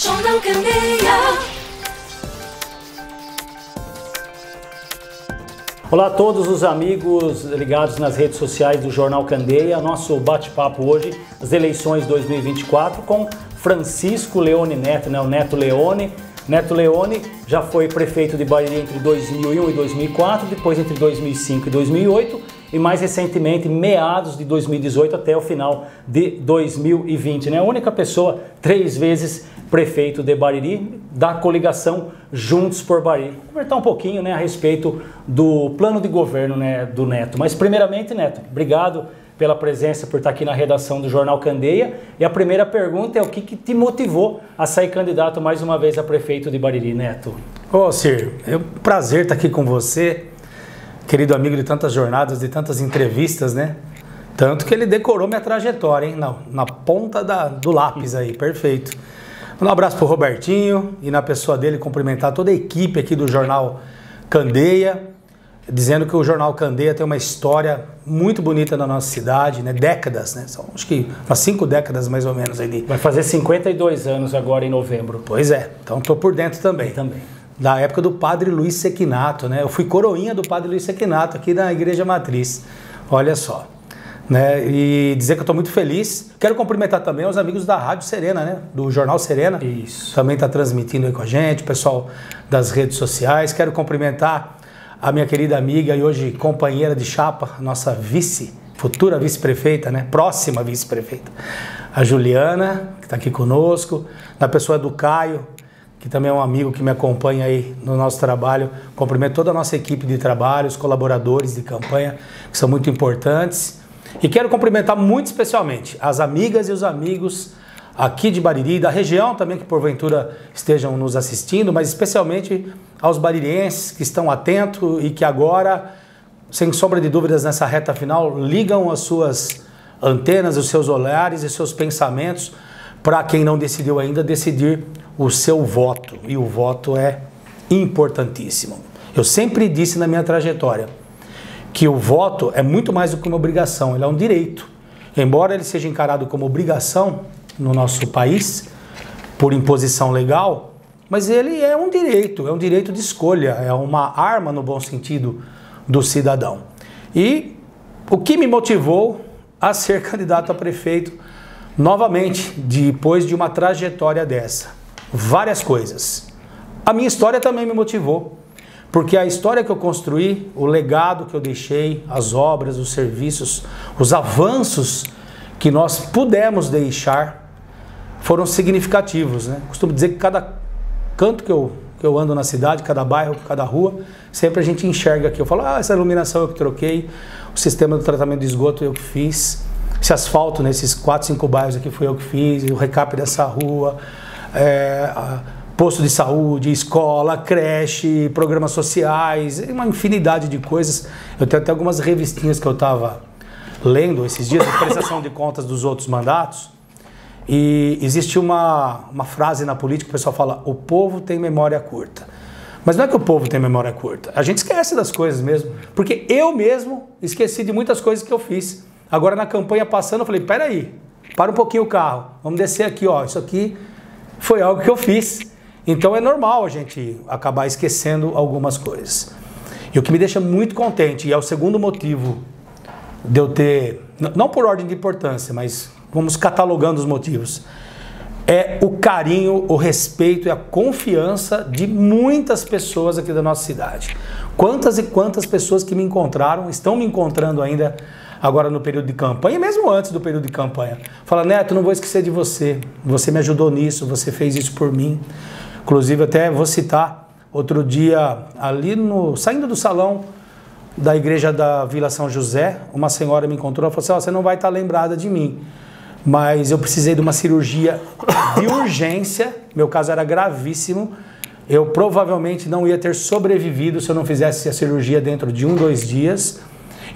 Jornal Candeia. Olá a todos os amigos ligados nas redes sociais do Jornal Candeia. Nosso bate-papo hoje, as eleições 2024 com Francisco Leone Neto, né? O Neto Leone. Neto Leone já foi prefeito de Bariri entre 2001 e 2004, depois entre 2005 e 2008 e mais recentemente meados de 2018 até o final de 2020, né? A única pessoa 3 vezes prefeito de Bariri da coligação Juntos por Bariri. Vou conversar um pouquinho, né, a respeito do plano de governo, né, do Neto. Mas primeiramente, Neto, obrigado pela presença, por estar aqui na redação do Jornal Candeia. E a primeira pergunta é o que te motivou a sair candidato mais uma vez a prefeito de Bariri, Neto? Ô, Cir, é um prazer estar aqui com você, querido amigo de tantas jornadas, de tantas entrevistas, né? Tanto que ele decorou minha trajetória, hein? Na ponta do lápis aí, perfeito. Um abraço pro Robertinho e na pessoa dele cumprimentar toda a equipe aqui do Jornal Candeia, dizendo que o Jornal Candeia tem uma história muito bonita na nossa cidade, né? Décadas, né? São, acho que umas 5 décadas mais ou menos aí. Vai fazer 52 anos agora em novembro. Pois é, então tô por dentro também. Da época do Padre Luiz Sequinato, né? Eu fui coroinha do Padre Luiz Sequinato aqui na Igreja Matriz. Olha só. Né? E dizer que eu estou muito feliz. Quero cumprimentar também os amigos da Rádio Serena, né? Do Jornal Serena. Isso. Também está transmitindo aí com a gente, o pessoal das redes sociais. Quero cumprimentar a minha querida amiga e hoje companheira de chapa, nossa futura vice-prefeita, né? Próxima vice-prefeita, a Juliana, que está aqui conosco, na pessoa do Caio, que também é um amigo que me acompanha aí no nosso trabalho. Cumprimento toda a nossa equipe de trabalho, os colaboradores de campanha, que são muito importantes. E quero cumprimentar muito especialmente as amigas e os amigos aqui de Bariri, da região também, que porventura estejam nos assistindo, mas especialmente aos baririenses que estão atentos e que agora, sem sombra de dúvidas nessa reta final, ligam as suas antenas, os seus olhares e seus pensamentos para quem não decidiu ainda decidir o seu voto. E o voto é importantíssimo. Eu sempre disse na minha trajetória que o voto é muito mais do que uma obrigação, ele é um direito. Embora ele seja encarado como obrigação no nosso país, por imposição legal, mas ele é um direito de escolha, é uma arma no bom sentido do cidadão. E o que me motivou a ser candidato a prefeito novamente, depois de uma trajetória dessa? Várias coisas. A minha história também me motivou. Porque a história que eu construí, o legado que eu deixei, as obras, os serviços, os avanços que nós pudemos deixar foram significativos, né? Costumo dizer que cada canto que eu ando na cidade, cada bairro, cada rua, sempre a gente enxerga aqui. Eu falo, essa iluminação eu que troquei, o sistema do tratamento de esgoto eu que fiz, esse asfalto nesses 4, 5 bairros aqui foi eu que fiz, o recap dessa rua, posto de saúde, escola, creche, programas sociais, uma infinidade de coisas. Eu tenho até algumas revistinhas que eu estava lendo esses dias, de prestação de contas dos outros mandatos, e existe uma frase na política que o pessoal fala, o povo tem memória curta. Mas não é que o povo tem memória curta, a gente esquece das coisas mesmo, porque eu mesmo esqueci de muitas coisas que eu fiz. Agora na campanha passando eu falei, peraí, para um pouquinho o carro, vamos descer aqui, ó, isso aqui foi algo que eu fiz. Então é normal a gente acabar esquecendo algumas coisas. E o que me deixa muito contente, e é o segundo motivo de eu ter, não por ordem de importância, mas vamos catalogando os motivos, é o carinho, o respeito e a confiança de muitas pessoas aqui da nossa cidade. Quantas e quantas pessoas que me encontraram, estão me encontrando ainda agora no período de campanha, e mesmo antes do período de campanha. Fala, Neto, não vou esquecer de você, você me ajudou nisso, você fez isso por mim. Inclusive, até vou citar, outro dia, ali saindo do salão da igreja da Vila São José, uma senhora me encontrou e falou assim, você não vai estar lembrada de mim, mas eu precisei de uma cirurgia de urgência, meu caso era gravíssimo, eu provavelmente não ia ter sobrevivido se eu não fizesse a cirurgia dentro de 1, 2 dias.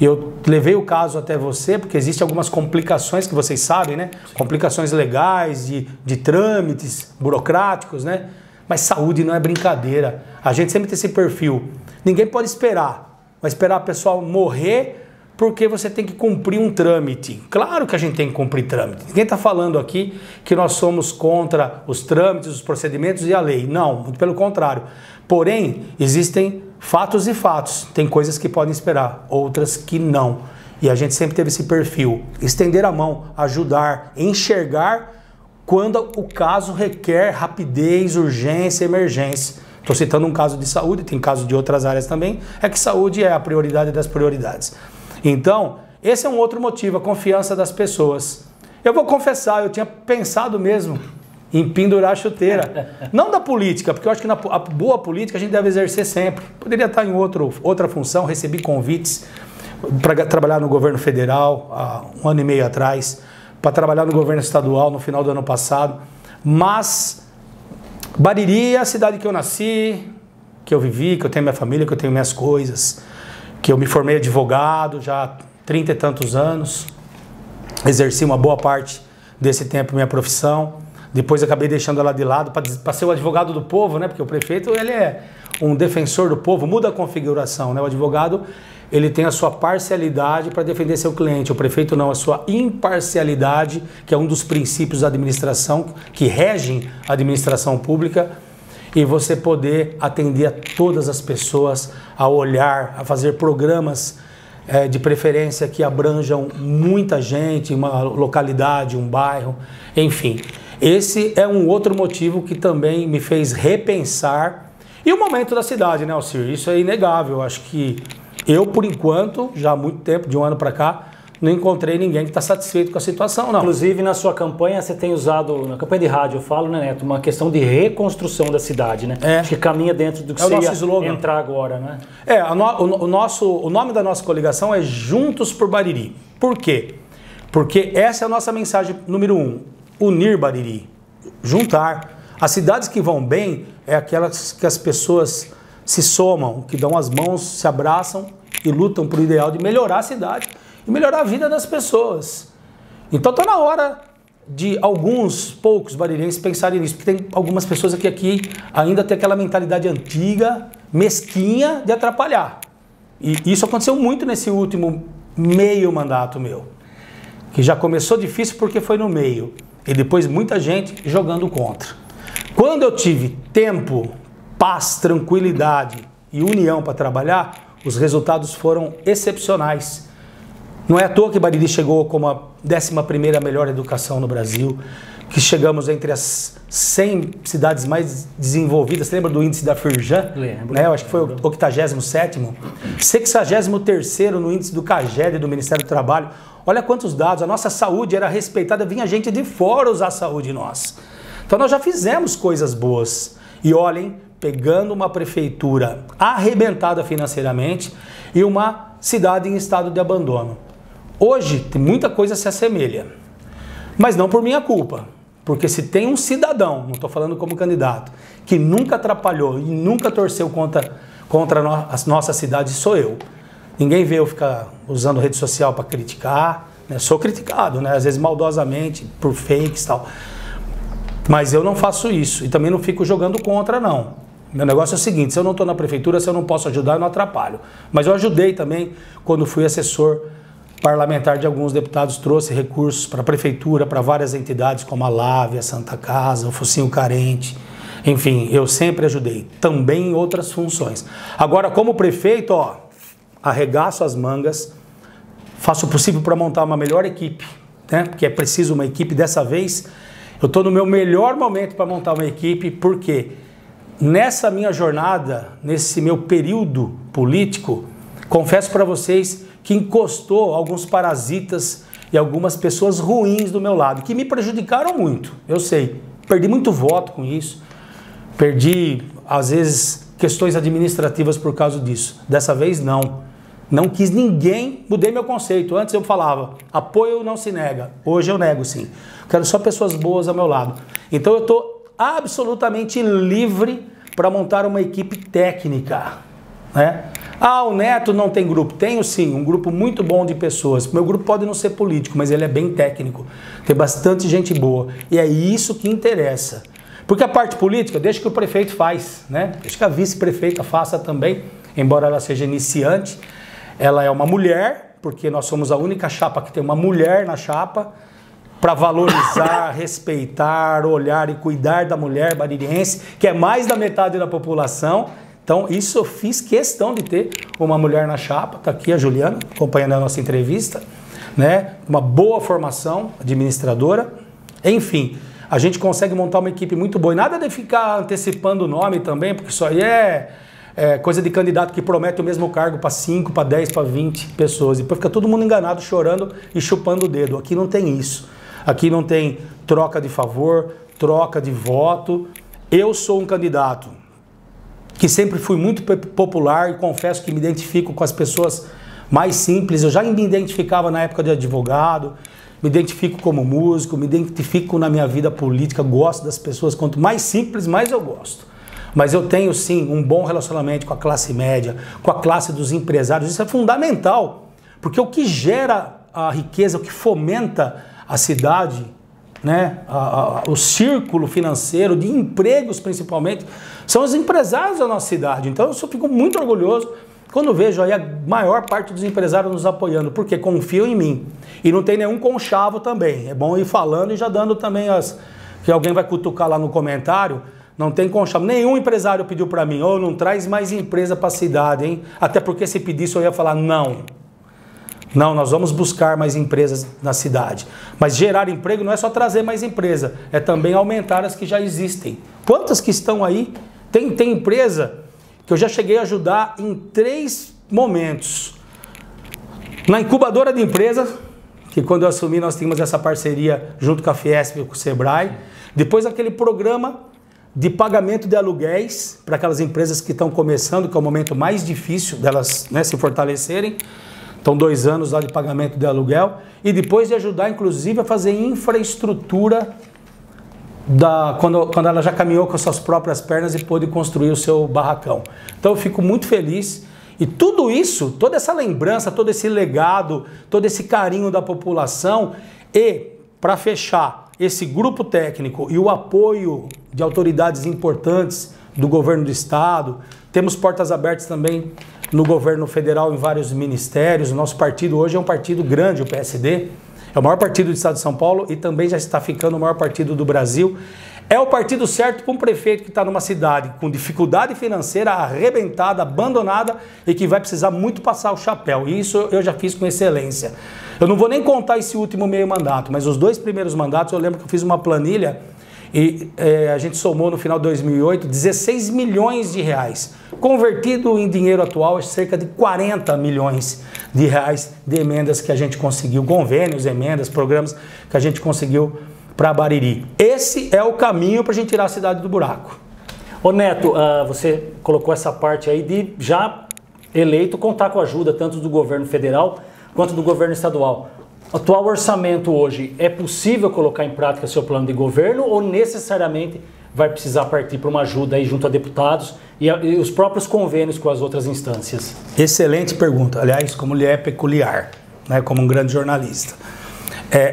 Eu levei o caso até você, porque existem algumas complicações que vocês sabem, né? Complicações legais, de trâmites burocráticos, né? Mas saúde não é brincadeira. A gente sempre tem esse perfil. Ninguém pode esperar. Vai esperar o pessoal morrer porque você tem que cumprir um trâmite. Claro que a gente tem que cumprir trâmite. Ninguém está falando aqui que nós somos contra os trâmites, os procedimentos e a lei. Não, muito pelo contrário. Porém, existem fatos e fatos. Tem coisas que podem esperar, outras que não. E a gente sempre teve esse perfil. Estender a mão, ajudar, enxergar quando o caso requer rapidez, urgência, emergência. Estou citando um caso de saúde, tem casos de outras áreas também. É que saúde é a prioridade das prioridades. Então, esse é um outro motivo, a confiança das pessoas. Eu vou confessar, eu tinha pensado mesmo em pendurar a chuteira. Não da política, porque eu acho que a boa política a gente deve exercer sempre. Poderia estar em outra função, recebi convites para trabalhar no governo federal há 1 ano e meio atrás, para trabalhar no governo estadual no final do ano passado. Mas Bariri é a cidade que eu nasci, que eu vivi, que eu tenho minha família, que eu tenho minhas coisas, que eu me formei advogado já há 30 e tantos anos, exerci uma boa parte desse tempo minha profissão, depois acabei deixando ela de lado para ser o advogado do povo, né? Porque o prefeito ele é um defensor do povo, muda a configuração, né? O advogado ele tem a sua parcialidade para defender seu cliente, o prefeito não, a sua imparcialidade, que é um dos princípios da administração, que regem a administração pública, e você poder atender a todas as pessoas, a olhar, a fazer programas de preferência que abranjam muita gente, uma localidade, um bairro, enfim. Esse é um outro motivo que também me fez repensar. E o momento da cidade, né, Alcir? Isso é inegável. Eu acho que eu, por enquanto, já há muito tempo, de um ano para cá, não encontrei ninguém que está satisfeito com a situação, não. Inclusive, na sua campanha, você tem usado, na campanha de rádio, eu falo, né, Neto, uma questão de reconstrução da cidade, né? Acho que caminha dentro do que você ia entrar agora, né? O nome da nossa coligação é Juntos por Bariri. Por quê? Porque essa é a nossa mensagem número 1. Unir Bariri. Juntar. As cidades que vão bem é aquelas que as pessoas se somam, que dão as mãos, se abraçam e lutam por o ideal de melhorar a cidade e melhorar a vida das pessoas. Então está na hora de poucos baririenses pensarem nisso, porque tem algumas pessoas aqui ainda tem aquela mentalidade antiga, mesquinha, de atrapalhar. E isso aconteceu muito nesse último meio mandato meu, que já começou difícil porque foi no meio, e depois muita gente jogando contra. Quando eu tive tempo, paz, tranquilidade e união para trabalhar, os resultados foram excepcionais. Não é à toa que Bariri chegou como a 11ª melhor educação no Brasil, que chegamos entre as 100 cidades mais desenvolvidas. Você lembra do índice da Firjan? Lembro. Né? Eu acho que foi o 87º. 63º no índice do CAGED, do Ministério do Trabalho. Olha quantos dados. A nossa saúde era respeitada, vinha gente de fora usar a saúde nossa. Então nós já fizemos coisas boas. E olhem, pegando uma prefeitura arrebentada financeiramente e uma cidade em estado de abandono. Hoje, tem muita coisa se assemelha, mas não por minha culpa, porque se tem um cidadão, não estou falando como candidato, que nunca atrapalhou e nunca torceu contra a nossa cidade, sou eu. Ninguém vê eu ficar usando rede social para criticar, né? Sou criticado, né? Às vezes maldosamente, por fakes e tal, mas eu não faço isso e também não fico jogando contra, não. Meu negócio é o seguinte, se eu não estou na prefeitura, se eu não posso ajudar, eu não atrapalho. Mas eu ajudei também quando fui assessor parlamentar de alguns deputados, trouxe recursos para a prefeitura, para várias entidades como a Lave, a Santa Casa, o Focinho Carente. Enfim, eu sempre ajudei, também em outras funções. Agora, como prefeito, arregaço as mangas, faço o possível para montar uma melhor equipe, né? Porque é preciso uma equipe. Dessa vez, eu estou no meu melhor momento para montar uma equipe, porque nessa minha jornada, nesse meu período político, confesso para vocês que encostou alguns parasitas e algumas pessoas ruins do meu lado, que me prejudicaram muito, eu sei. Perdi muito voto com isso, perdi, às vezes, questões administrativas por causa disso. Dessa vez, não. Não quis ninguém, mudei meu conceito. Antes eu falava, apoio não se nega. Hoje eu nego, sim. Quero só pessoas boas ao meu lado. Então eu estou absolutamente livre para montar uma equipe técnica, né? O Neto não tem grupo. Tenho sim, um grupo muito bom de pessoas. Meu grupo pode não ser político, mas ele é bem técnico. Tem bastante gente boa. E é isso que interessa. Porque a parte política, deixa que o prefeito faz, né? Deixa que a vice-prefeita faça também, embora ela seja iniciante. Ela é uma mulher porque nós somos a única chapa que tem uma mulher na chapa, para valorizar, respeitar, olhar e cuidar da mulher baririense, que é mais da metade da população. Então, isso eu fiz questão de ter uma mulher na chapa. Está aqui a Juliana, acompanhando a nossa entrevista, né? Uma boa formação, administradora. Enfim, a gente consegue montar uma equipe muito boa. E nada de ficar antecipando o nome também, porque isso aí é coisa de candidato que promete o mesmo cargo para 5, para 10, para 20 pessoas. E depois fica todo mundo enganado, chorando e chupando o dedo. Aqui não tem isso. Aqui não tem troca de favor, troca de voto. Eu sou um candidato que sempre fui muito popular e confesso que me identifico com as pessoas mais simples. Eu já me identificava na época de advogado, me identifico como músico, me identifico na minha vida política, gosto das pessoas. Quanto mais simples, mais eu gosto. Mas eu tenho sim um bom relacionamento com a classe média, com a classe dos empresários. Isso é fundamental, porque o que gera a riqueza, o que fomenta a cidade, né? O círculo financeiro, de empregos principalmente, são os empresários da nossa cidade. Então eu só fico muito orgulhoso quando vejo aí a maior parte dos empresários nos apoiando, porque confiam em mim. E não tem nenhum conchavo também. É bom ir falando e já dando também que alguém vai cutucar lá no comentário. Não tem conchavo. Nenhum empresário pediu para mim, não traz mais empresa para a cidade, hein? Até porque se pedisse eu ia falar não. Não, nós vamos buscar mais empresas na cidade. Mas gerar emprego não é só trazer mais empresa, é também aumentar as que já existem. Quantas que estão aí? Tem empresa que eu já cheguei a ajudar em 3 momentos. Na incubadora de empresas, que quando eu assumi nós tínhamos essa parceria junto com a Fiesp e com o Sebrae. Depois aquele programa de pagamento de aluguéis para aquelas empresas que estão começando, que é o momento mais difícil delas, né, se fortalecerem. Então 2 anos lá de pagamento de aluguel e depois de ajudar inclusive a fazer infraestrutura quando ela já caminhou com as suas próprias pernas e pôde construir o seu barracão. Então eu fico muito feliz e tudo isso, toda essa lembrança, todo esse legado, todo esse carinho da população e para fechar esse grupo técnico e o apoio de autoridades importantes do governo do estado, temos portas abertas também no governo federal, em vários ministérios. O nosso partido hoje é um partido grande, o PSD. É o maior partido do estado de São Paulo e também já está ficando o maior partido do Brasil. É o partido certo para um prefeito que está numa cidade com dificuldade financeira, arrebentada, abandonada e que vai precisar muito passar o chapéu. E isso eu já fiz com excelência. Eu não vou nem contar esse último meio mandato, mas os 2 primeiros mandatos eu lembro que eu fiz uma planilha e a gente somou no final de 2008 16 milhões de reais. Convertido em dinheiro atual, é cerca de 40 milhões de reais de emendas que a gente conseguiu, convênios, emendas, programas que a gente conseguiu para Bariri. Esse é o caminho para a gente tirar a cidade do buraco. Ô Neto, você colocou essa parte aí de já eleito contar com a ajuda tanto do governo federal quanto do governo estadual. Atual orçamento hoje, é possível colocar em prática seu plano de governo ou necessariamente vai precisar partir para uma ajuda aí junto a deputados e os próprios convênios com as outras instâncias? Excelente pergunta. Aliás, como ele é peculiar, né, como um grande jornalista.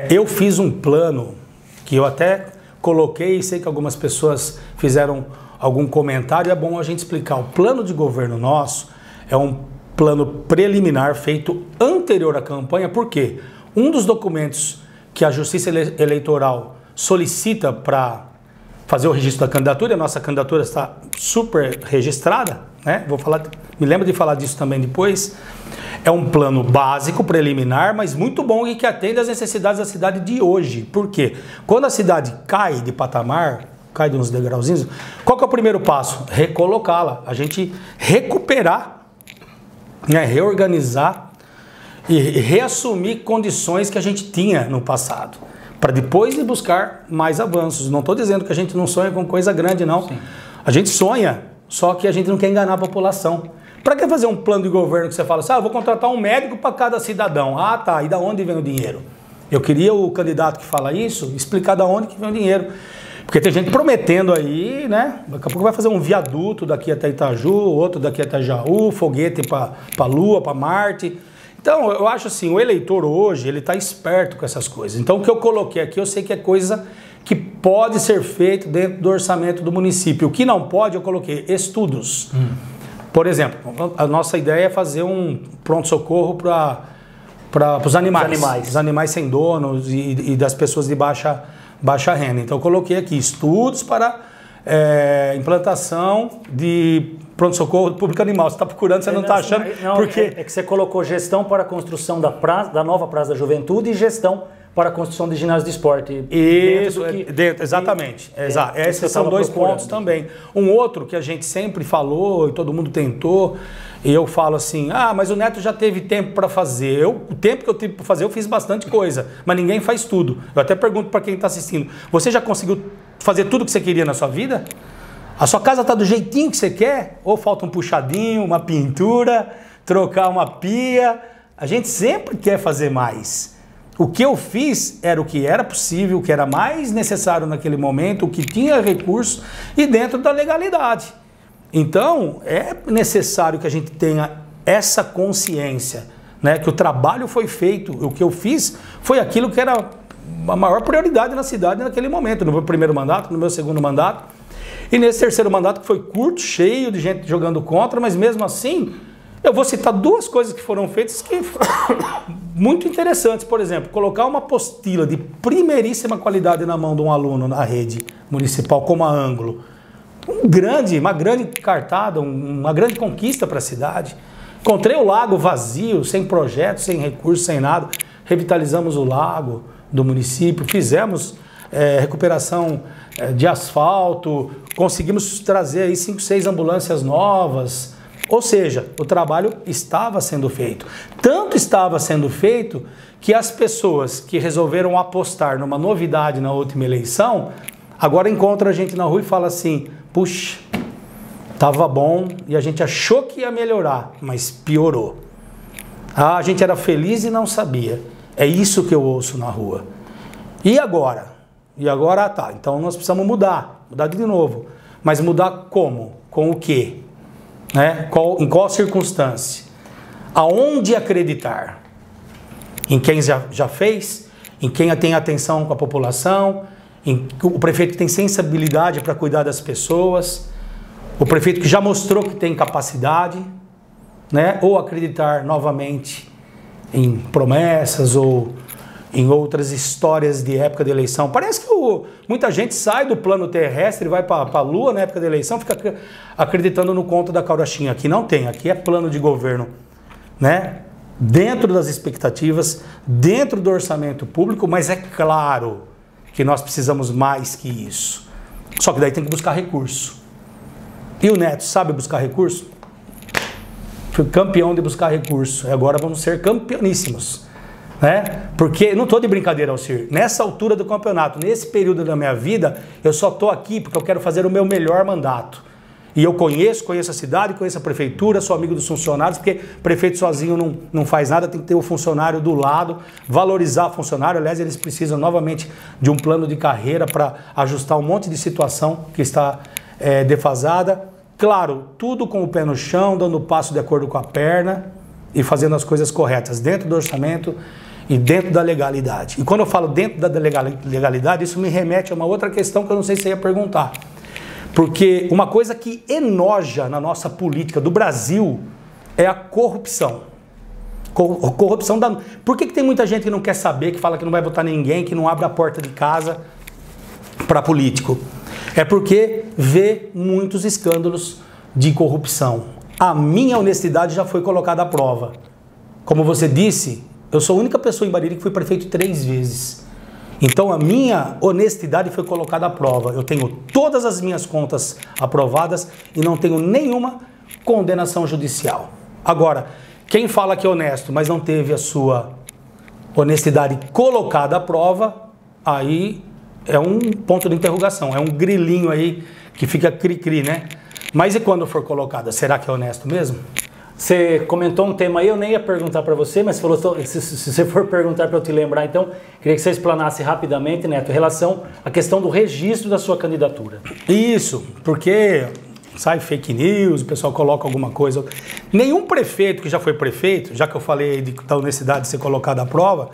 Eu fiz um plano que eu até coloquei e sei que algumas pessoas fizeram algum comentário. É bom a gente explicar. O plano de governo nosso é um plano preliminar feito anterior à campanha. Por quê? Um dos documentos que a Justiça Eleitoral solicita para fazer o registro da candidatura, a nossa candidatura está super registrada, né? Me lembro de falar disso também depois. É um plano básico, preliminar, mas muito bom e que atende às necessidades da cidade de hoje. Por quê? Quando a cidade cai de patamar, cai de uns degrauzinhos, qual que é o primeiro passo? Recolocá-la, a gente recuperar, né? Reorganizar e reassumir condições que a gente tinha no passado, para depois ir buscar mais avanços. Não estou dizendo que a gente não sonha com coisa grande, não. Sim. A gente sonha, só que a gente não quer enganar a população. Para que fazer um plano de governo que você fala assim, eu vou contratar um médico para cada cidadão. Ah, tá, e da onde vem o dinheiro? Eu queria o candidato que fala isso explicar da onde que vem o dinheiro. Porque tem gente prometendo aí, né? Daqui a pouco vai fazer um viaduto daqui até Itaju, outro daqui até Jaú, foguete para a Lua, para Marte. Então, eu acho assim, o eleitor hoje, ele está esperto com essas coisas. Então, o que eu coloquei aqui, eu sei que é coisa que pode ser feito dentro do orçamento do município. O que não pode, eu coloquei Por exemplo, a nossa ideia é fazer um pronto-socorro para para os animais. Os animais sem donos e das pessoas de baixa renda. Então eu coloquei aqui estudos para implantação de pronto-socorro público animal. Você está procurando, você não está achando? Não, porque é que você colocou gestão para a construção da nova Praça da Juventude e gestão para a construção de ginásio de esporte. Isso, exatamente. Esses são dois pontos também. Um outro que a gente sempre falou e todo mundo tentou, e eu falo assim, mas o Neto já teve tempo para fazer. O tempo que eu tive para fazer, eu fiz bastante coisa, mas ninguém faz tudo. Eu até pergunto para quem está assistindo, você já conseguiu fazer tudo que você queria na sua vida? A sua casa está do jeitinho que você quer? Ou falta um puxadinho, uma pintura, trocar uma pia? A gente sempre quer fazer mais. O que eu fiz era o que era possível, o que era mais necessário naquele momento, o que tinha recurso e dentro da legalidade. Então, é necessário que a gente tenha essa consciência, né? Que o trabalho foi feito, o que eu fiz foi aquilo que era a maior prioridade na cidade naquele momento, no meu primeiro mandato, no meu segundo mandato. E nesse terceiro mandato que foi curto, cheio de gente jogando contra, mas mesmo assim, eu vou citar duas coisas que foram feitas que muito interessantes. Por exemplo, colocar uma apostila de primeiríssima qualidade na mão de um aluno na rede municipal como a Ângulo. Uma grande cartada, uma grande conquista para a cidade. Encontrei o lago vazio, sem projeto, sem recursos, sem nada. Revitalizamos o lago do município, fizemos recuperação de asfalto, conseguimos trazer aí 5, 6 ambulâncias novas. Ou seja, o trabalho estava sendo feito. Tanto estava sendo feito que as pessoas que resolveram apostar numa novidade na última eleição, agora encontram a gente na rua e falam assim, puxa, estava bom e a gente achou que ia melhorar, mas piorou. A gente era feliz e não sabia. É isso que eu ouço na rua. E agora? Tá, então nós precisamos mudar de novo. Mas mudar como? Com o quê? Né? Em qual circunstância? Aonde acreditar? Em quem já fez? Em quem tem atenção com a população? O prefeito que tem sensibilidade para cuidar das pessoas? O prefeito que já mostrou que tem capacidade? Né? Ou acreditar novamente em promessas ou em outras histórias de época de eleição. Parece que muita gente sai do plano terrestre, vai para a Lua na época da eleição, fica acreditando no conto da carochinha. Aqui não tem, aqui é plano de governo, né? Dentro das expectativas, dentro do orçamento público, mas é claro que nós precisamos mais que isso. Só que daí tem que buscar recurso. E o Neto sabe buscar recurso? Fui campeão de buscar recurso, e agora vamos ser campeoníssimos. Né? Porque, não estou de brincadeira, Alcir, nessa altura do campeonato, nesse período da minha vida, eu só estou aqui porque eu quero fazer o meu melhor mandato. E eu conheço a cidade, conheço a prefeitura, sou amigo dos funcionários, porque prefeito sozinho não faz nada, tem que ter o funcionário do lado, valorizar o funcionário. Aliás, eles precisam novamente de um plano de carreira para ajustar um monte de situação que está defasada. Claro, tudo com o pé no chão, dando passo de acordo com a perna e fazendo as coisas corretas dentro do orçamento e dentro da legalidade. E quando eu falo dentro da legalidade, isso me remete a uma outra questão que eu não sei se você ia perguntar. Porque uma coisa que enoja na nossa política do Brasil é a corrupção. Corrupção da... Por que tem muita gente que não quer saber, que fala que não vai votar ninguém, que não abre a porta de casa para político? É porque vê muitos escândalos de corrupção. A minha honestidade já foi colocada à prova. Como você disse, eu sou a única pessoa em Bariri que foi prefeito 3 vezes. Então a minha honestidade foi colocada à prova. Eu tenho todas as minhas contas aprovadas e não tenho nenhuma condenação judicial. Agora, quem fala que é honesto, mas não teve a sua honestidade colocada à prova, aí é um ponto de interrogação, é um grilinho aí que fica cri-cri, né? Mas e quando for colocada, será que é honesto mesmo? Você comentou um tema aí, eu nem ia perguntar para você, mas falou, se você for perguntar para eu te lembrar, então, queria que você explanasse rapidamente, Neto, em relação à questão do registro da sua candidatura. Isso, porque sai fake news, o pessoal coloca alguma coisa. Nenhum prefeito que já foi prefeito, já que eu falei da honestidade de ser colocado à prova,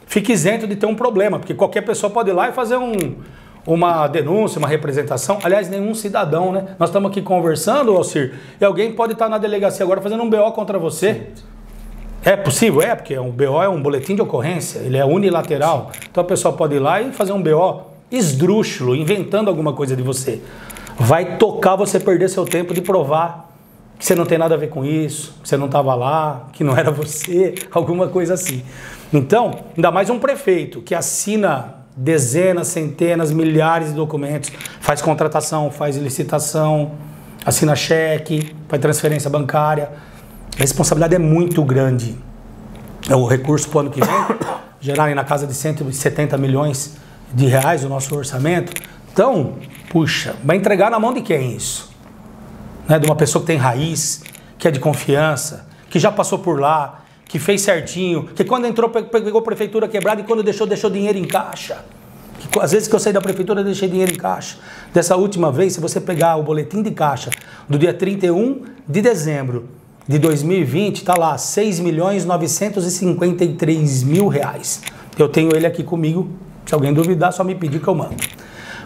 fica isento de ter um problema, porque qualquer pessoa pode ir lá e fazer uma denúncia, uma representação. Aliás, nenhum cidadão, né? Nós estamos aqui conversando, Alcir, e alguém pode estar na delegacia agora fazendo um BO contra você. É possível? É, porque um BO é um boletim de ocorrência, ele é unilateral. Então a pessoa pode ir lá e fazer um BO esdrúxulo, inventando alguma coisa de você. Vai tocar você perder seu tempo de provar que você não tem nada a ver com isso, que você não estava lá, que não era você, alguma coisa assim. Então, ainda mais um prefeito que assina dezenas, centenas, milhares de documentos, faz contratação, faz licitação, assina cheque, faz transferência bancária. A responsabilidade é muito grande. O recurso para o ano que vem gerarem na casa de 170 milhões de reais o nosso orçamento. Então, puxa, vai entregar na mão de quem isso? Né? De uma pessoa que tem raiz, que é de confiança, que já passou por lá, que fez certinho, que quando entrou pegou a prefeitura quebrada e quando deixou dinheiro em caixa. Que, às vezes que eu saí da prefeitura eu deixei dinheiro em caixa. Dessa última vez, se você pegar o boletim de caixa do dia 31 de dezembro de 2020, está lá, 6.953.000 reais. Eu tenho ele aqui comigo, se alguém duvidar, só me pedir que eu mando.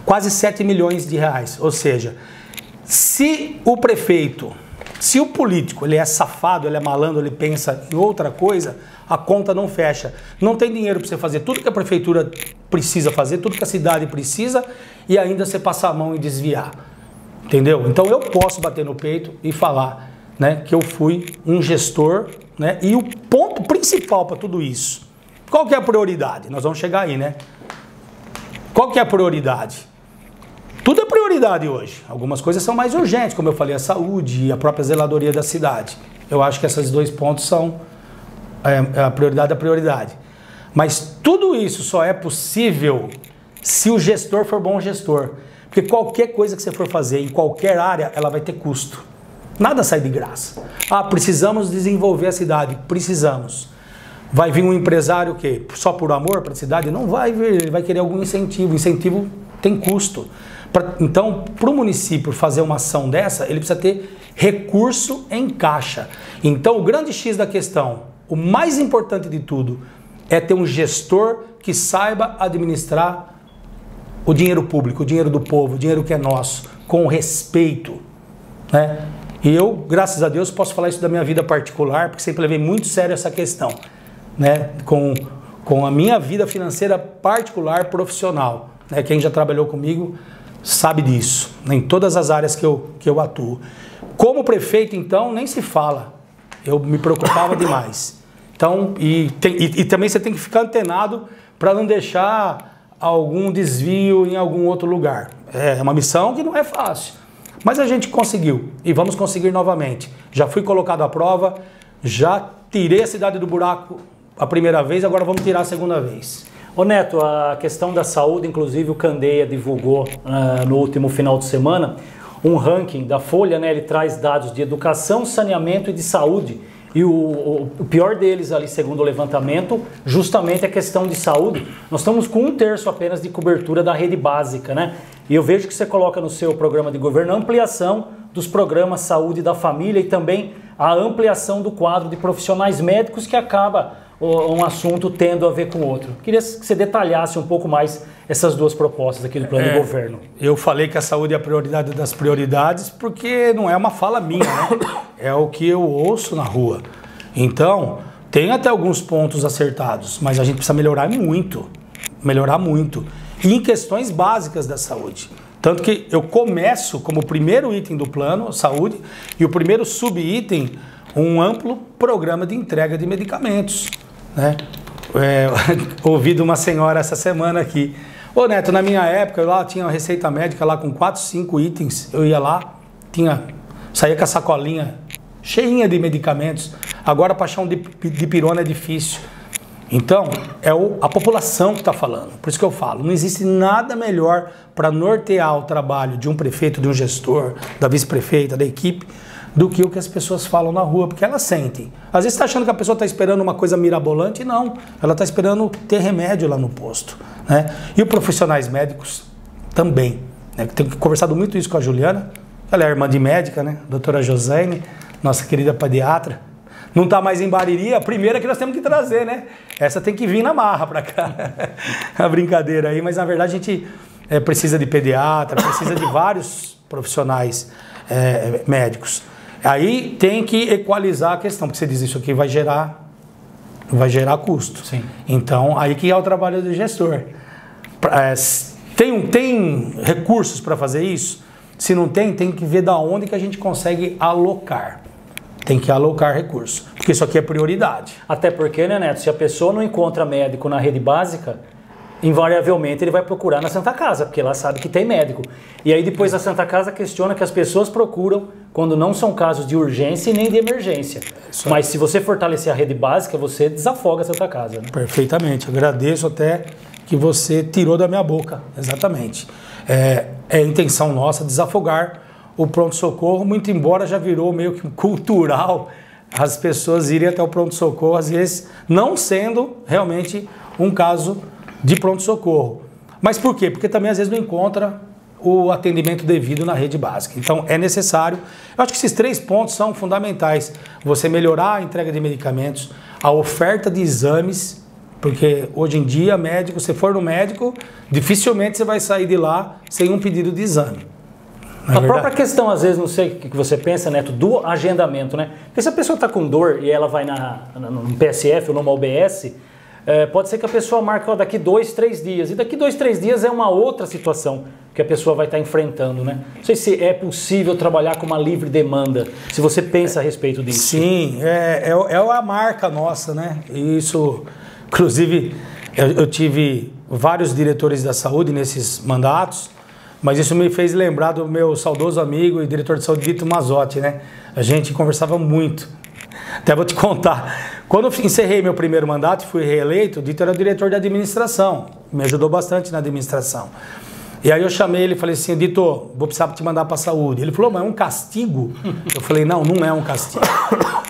Quase 7 milhões de reais, ou seja, se o prefeito, se o político, ele é safado, ele é malandro, ele pensa em outra coisa, a conta não fecha. Não tem dinheiro para você fazer tudo que a prefeitura precisa fazer, tudo que a cidade precisa e ainda você passar a mão e desviar. Entendeu? Então eu posso bater no peito e falar, né, que eu fui um gestor, né, e o ponto principal para tudo isso, qual que é a prioridade? Nós vamos chegar aí, né? Qual que é a prioridade? Tudo é prioridade hoje. Algumas coisas são mais urgentes, como eu falei, a saúde e a própria zeladoria da cidade. Eu acho que esses dois pontos são a prioridade da prioridade. Mas tudo isso só é possível se o gestor for bom gestor. Porque qualquer coisa que você for fazer em qualquer área, ela vai ter custo. Nada sai de graça. Ah, precisamos desenvolver a cidade. Precisamos. Vai vir um empresário o quê? Só por amor para a cidade? Não vai vir, ele vai querer algum incentivo. Incentivo tem custo. Então, para o município fazer uma ação dessa, ele precisa ter recurso em caixa. Então, o grande X da questão, o mais importante de tudo, é ter um gestor que saiba administrar o dinheiro público, o dinheiro do povo, o dinheiro que é nosso, com respeito, né? E eu, graças a Deus, posso falar isso da minha vida particular, porque sempre levei muito sério essa questão, né? Com a minha vida financeira particular, profissional, né? Quem já trabalhou comigo sabe disso, né? Em todas as áreas que eu atuo. Como prefeito, então, nem se fala. Eu me preocupava demais. Então, e também você tem que ficar antenado para não deixar algum desvio em algum outro lugar. É uma missão que não é fácil. Mas a gente conseguiu e vamos conseguir novamente. Já fui colocado à prova, já tirei a cidade do buraco a primeira vez, agora vamos tirar a segunda vez. Ô Neto, a questão da saúde, inclusive o Candeia divulgou no último final de semana um ranking da Folha, né? Ele traz dados de educação, saneamento e de saúde. E o pior deles ali, segundo o levantamento, justamente a questão de saúde. Nós estamos com 1/3 apenas de cobertura da rede básica, né? E eu vejo que você coloca no seu programa de governo a ampliação dos programas saúde da família e também a ampliação do quadro de profissionais médicos, que acaba um assunto tendo a ver com o outro. Queria que você detalhasse um pouco mais essas duas propostas aqui do plano de governo. Eu falei que a saúde é a prioridade das prioridades porque não é uma fala minha, né? É o que eu ouço na rua. Então, tem até alguns pontos acertados, mas a gente precisa melhorar muito. Melhorar muito. E em questões básicas da saúde. Tanto que eu começo como primeiro item do plano, saúde, e o primeiro subitem, um amplo programa de entrega de medicamentos, né? Ouvi de uma senhora essa semana aqui. Ô Neto, na minha época, eu lá tinha uma receita médica lá com 4, 5 itens. Eu ia lá, saía com a sacolinha cheinha de medicamentos. Agora, paixão de pirona é difícil. Então, é a população que está falando. Por isso que eu falo, não existe nada melhor para nortear o trabalho de um prefeito, de um gestor, da vice-prefeita, da equipe, do que o que as pessoas falam na rua, porque elas sentem. Às vezes está achando que a pessoa está esperando uma coisa mirabolante, e não. Ela está esperando ter remédio lá no posto, né? E os profissionais médicos também, né? Tenho conversado muito isso com a Juliana, ela é irmã de médica, né? Doutora Josiane, nossa querida pediatra. Não está mais em Bariri, a primeira que nós temos que trazer, né? Essa tem que vir na marra para cá. A brincadeira aí, mas na verdade a gente precisa de pediatra, precisa de vários profissionais médicos. Aí tem que equalizar a questão, porque você diz isso aqui vai gerar vai gerar custo. Sim. Então, aí que é o trabalho do gestor. Tem recursos para fazer isso? Se não tem, tem que ver da onde que a gente consegue alocar. Tem que alocar recursos, porque isso aqui é prioridade. Até porque, né, Neto, se a pessoa não encontra médico na rede básica, invariavelmente ele vai procurar na Santa Casa, porque lá sabe que tem médico. E aí depois a Santa Casa questiona que as pessoas procuram quando não são casos de urgência e nem de emergência. Mas se você fortalecer a rede básica, você desafoga a Santa Casa, né? Perfeitamente. Agradeço até que você tirou da minha boca. Exatamente. É a intenção nossa desafogar o pronto-socorro, muito embora já virou meio que cultural as pessoas irem até o pronto-socorro, às vezes não sendo realmente um caso de pronto-socorro. Mas por quê? Porque também às vezes não encontra o atendimento devido na rede básica. Então é necessário. Eu acho que esses 3 pontos são fundamentais. Você melhorar a entrega de medicamentos, a oferta de exames, porque hoje em dia, médico, se for no médico, dificilmente você vai sair de lá sem um pedido de exame. A própria questão, às vezes, não sei o que você pensa, Neto, do agendamento, né? Porque se a pessoa está com dor e ela vai no PSF ou numa UBS, pode ser que a pessoa marque daqui 2, 3 dias. E daqui 2, 3 dias é uma outra situação que a pessoa vai estar enfrentando, né? Não sei se é possível trabalhar com uma livre demanda, se você pensa a respeito disso. Sim, é a marca nossa, né? Isso, inclusive, eu tive vários diretores da saúde nesses mandatos, mas isso me fez lembrar do meu saudoso amigo e diretor de saúde, Dito Mazzotti, né? A gente conversava muito. Até vou te contar. Quando eu encerrei meu primeiro mandato e fui reeleito, o Dito era o diretor de administração. Me ajudou bastante na administração. E aí eu chamei ele e falei assim, Dito, vou precisar te mandar para a saúde. Ele falou, mas é um castigo? Eu falei, não, não é um castigo.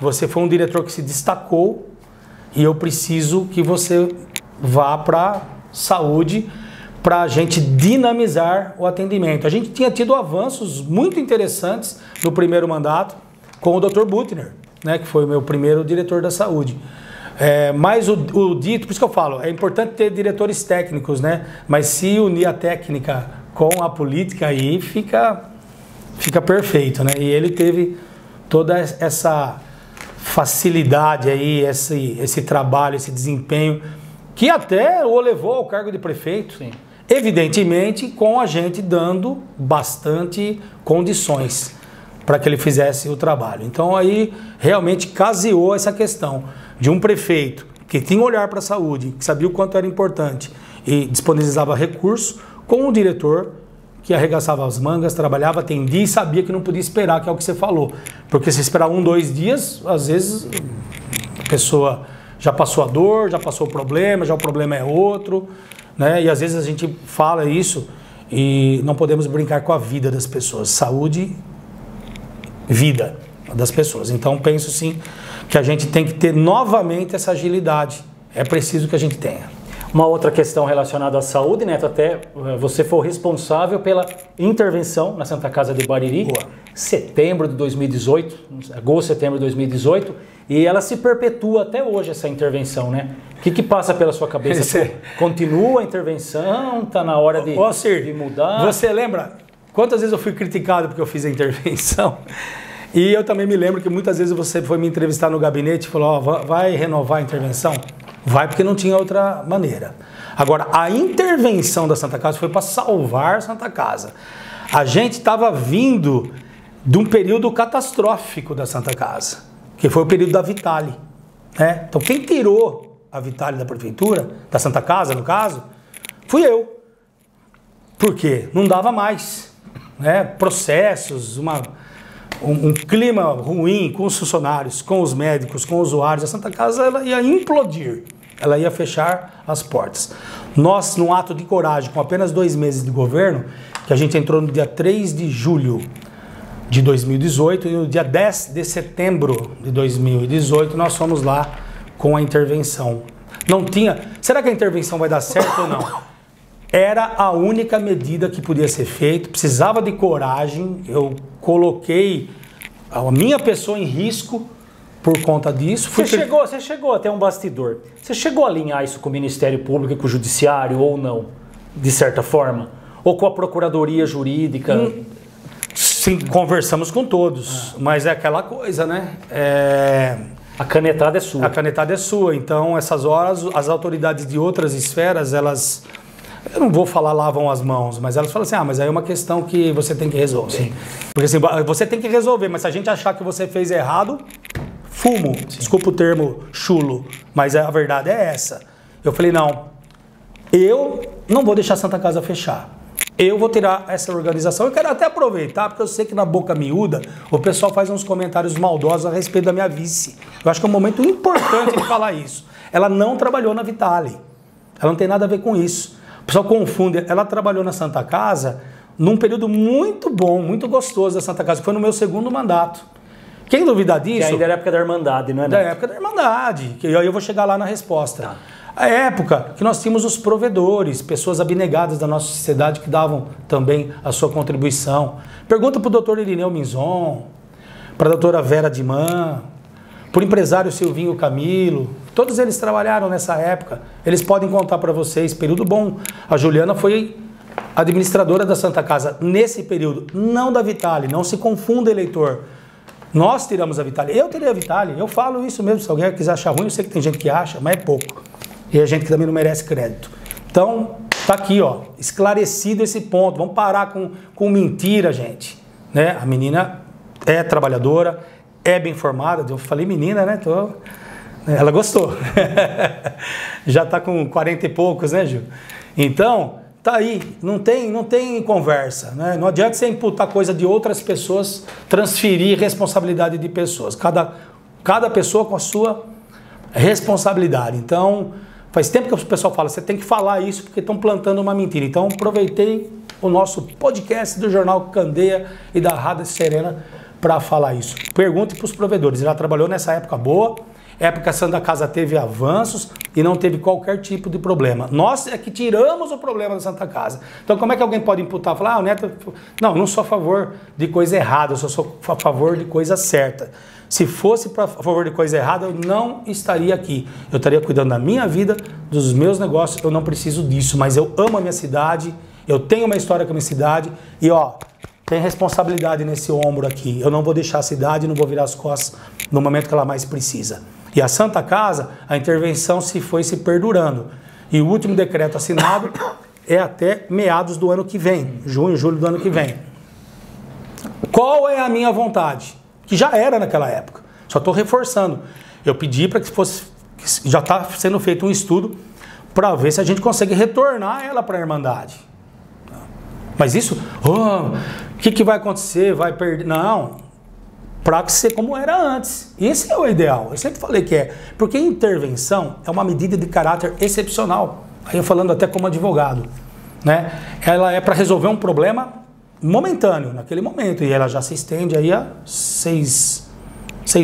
Você foi um diretor que se destacou e eu preciso que você vá para saúde para a gente dinamizar o atendimento. A gente tinha tido avanços muito interessantes no primeiro mandato com o Dr. Butner, né, que foi o meu primeiro diretor da saúde. Mas o Dito, por isso que eu falo, é importante ter diretores técnicos, né? Mas se unir a técnica com a política, aí fica perfeito, né? E ele teve toda essa facilidade aí, esse trabalho, esse desempenho, que até o levou ao cargo de prefeito. Sim. Evidentemente, com a gente dando bastante condições para que ele fizesse o trabalho. Então aí realmente caseou essa questão de um prefeito que tinha um olhar para a saúde, que sabia o quanto era importante e disponibilizava recursos, com um diretor que arregaçava as mangas, trabalhava, atendia e sabia que não podia esperar, que é o que você falou. Porque se esperar 1, 2 dias, às vezes a pessoa já passou a dor, já passou o problema, já o problema é outro, né? E às vezes a gente fala isso e não podemos brincar com a vida das pessoas. Saúde, vida das pessoas. Então penso sim que a gente tem que ter novamente essa agilidade. É preciso que a gente tenha. Uma outra questão relacionada à saúde, Neto, até você foi responsável pela intervenção na Santa Casa de Bariri, setembro de 2018, agosto, setembro de 2018, e ela se perpetua até hoje, essa intervenção, né? O que passa pela sua cabeça? Continua a intervenção? Está na hora de mudar? Você lembra quantas vezes eu fui criticado porque eu fiz a intervenção? E eu também me lembro que muitas vezes você foi me entrevistar no gabinete e falou, vai renovar a intervenção? Vai, porque não tinha outra maneira. Agora, a intervenção da Santa Casa foi para salvar a Santa Casa. A gente estava vindo de um período catastrófico da Santa Casa, que foi o período da Vitale, né? Então, quem tirou a Vitale da prefeitura, da Santa Casa, no caso, fui eu. Por quê? Não dava mais, né? Processos, um clima ruim com os funcionários, com os médicos, com os usuários. A Santa Casa ela ia implodir, ela ia fechar as portas. Nós, num ato de coragem, com apenas 2 meses de governo, que a gente entrou no dia 3 de julho de 2018 e no dia 10 de setembro de 2018 nós fomos lá com a intervenção. Não tinha... Será que a intervenção vai dar certo ou não? Era a única medida que podia ser feita, precisava de coragem, eu coloquei a minha pessoa em risco por conta disso. Você chegou até um bastidor, você chegou a alinhar isso com o Ministério Público e com o Judiciário ou não, de certa forma? Ou com a Procuradoria Jurídica? Sim, conversamos com todos, mas é aquela coisa, né? A canetada é sua. A canetada é sua. Então, essas horas, as autoridades de outras esferas, elas... Eu não vou falar lavam as mãos, mas elas falam assim, mas aí é uma questão que você tem que resolver. Sim. Porque assim, você tem que resolver, mas se a gente achar que você fez errado, fumo. Sim. Desculpa o termo chulo, mas a verdade é essa. Eu falei, não, eu não vou deixar a Santa Casa fechar. Eu vou tirar essa organização. Eu quero até aproveitar, porque eu sei que na boca miúda o pessoal faz uns comentários maldosos a respeito da minha vice. Eu acho que é um momento importante de falar isso. Ela não trabalhou na Vitale. Ela não tem nada a ver com isso. O pessoal confunde. Ela trabalhou na Santa Casa num período muito bom, muito gostoso da Santa Casa, que foi no meu segundo mandato. Quem duvida disso... Que ainda era a época da Irmandade, não é? Da época da Irmandade. Que aí eu vou chegar lá na resposta. Tá. A época que nós tínhamos os provedores, pessoas abnegadas da nossa sociedade que davam também a sua contribuição. Pergunta para o doutor Irineu Minzon, para a doutora Vera Diman, para o empresário Silvinho Camilo. Todos eles trabalharam nessa época. Eles podem contar para vocês, período bom. A Juliana foi administradora da Santa Casa nesse período, não da Vitale. Não se confunda, eleitor. Nós tiramos a Vitale. Eu tirei a Vitale. Eu falo isso mesmo. Se alguém quiser achar ruim, eu sei que tem gente que acha, mas é pouco. E a gente que também não merece crédito. Então, tá aqui, ó, esclarecido esse ponto. Vamos parar com mentira, gente. Né? A menina é trabalhadora, é bem formada. Eu falei menina, né? Ela gostou. Já tá com 40 e poucos, né, Gil? Então, tá aí. Não tem conversa. Né? Não adianta você imputar coisa de outras pessoas, transferir responsabilidade de pessoas. Cada pessoa com a sua responsabilidade. Então... Faz tempo que o pessoal fala, você tem que falar isso porque estão plantando uma mentira. Então, aproveitei o nosso podcast do Jornal Candeia e da Rádio Serena para falar isso. Pergunte para os provedores. Ela trabalhou nessa época boa, época que a Santa Casa teve avanços e não teve qualquer tipo de problema. Nós é que tiramos o problema da Santa Casa. Então, como é que alguém pode imputar? Falar, o Neto... Não, não sou a favor de coisa errada, eu só sou a favor de coisa certa. Se fosse a favor de coisa errada, eu não estaria aqui. Eu estaria cuidando da minha vida, dos meus negócios. Eu não preciso disso, mas eu amo a minha cidade. Eu tenho uma história com a minha cidade. E, ó, tem responsabilidade nesse ombro aqui. Eu não vou deixar a cidade, não vou virar as costas no momento que ela mais precisa. E a Santa Casa, a intervenção se foi se perdurando. E o último decreto assinado é até meados do ano que vem. Junho, julho do ano que vem. Qual é a minha vontade? Que já era naquela época. Só estou reforçando. Eu pedi para que fosse... Já está sendo feito um estudo para ver se a gente consegue retornar ela para a Irmandade. Mas isso... O que vai acontecer? Vai perder... Não. Para ser como era antes. Esse é o ideal. Eu sempre falei que é. Porque intervenção é uma medida de caráter excepcional. Aí eu falando até como advogado. Né? Ela é para resolver um problema momentâneo, naquele momento, e ela já se estende aí há 6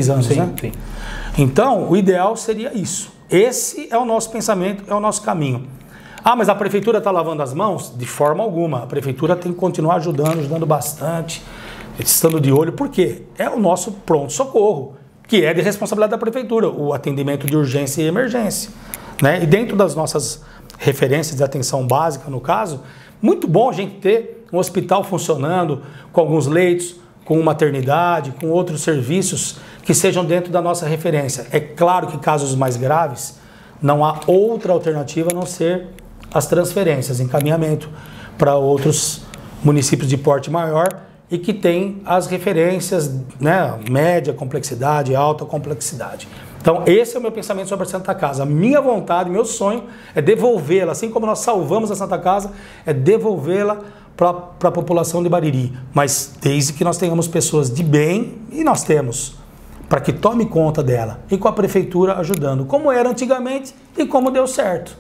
anos, sim, né? Sim. Então, o ideal seria isso. Esse é o nosso pensamento, é o nosso caminho. Mas a prefeitura está lavando as mãos? De forma alguma. A prefeitura tem que continuar ajudando bastante, estando de olho, porque é o nosso pronto-socorro, que é de responsabilidade da prefeitura, o atendimento de urgência e emergência. Né? E dentro das nossas referências de atenção básica, no caso, muito bom a gente ter um hospital funcionando, com alguns leitos, com maternidade, com outros serviços que sejam dentro da nossa referência. É claro que casos mais graves, não há outra alternativa a não ser as transferências, encaminhamento para outros municípios de porte maior e que tem as referências, né, média complexidade, alta complexidade. Então, esse é o meu pensamento sobre a Santa Casa. A minha vontade, meu sonho é devolvê-la, assim como nós salvamos a Santa Casa, é devolvê-la para a população de Bariri. Mas desde que nós tenhamos pessoas de bem, e nós temos, para que tome conta dela. E com a prefeitura ajudando, como era antigamente e como deu certo.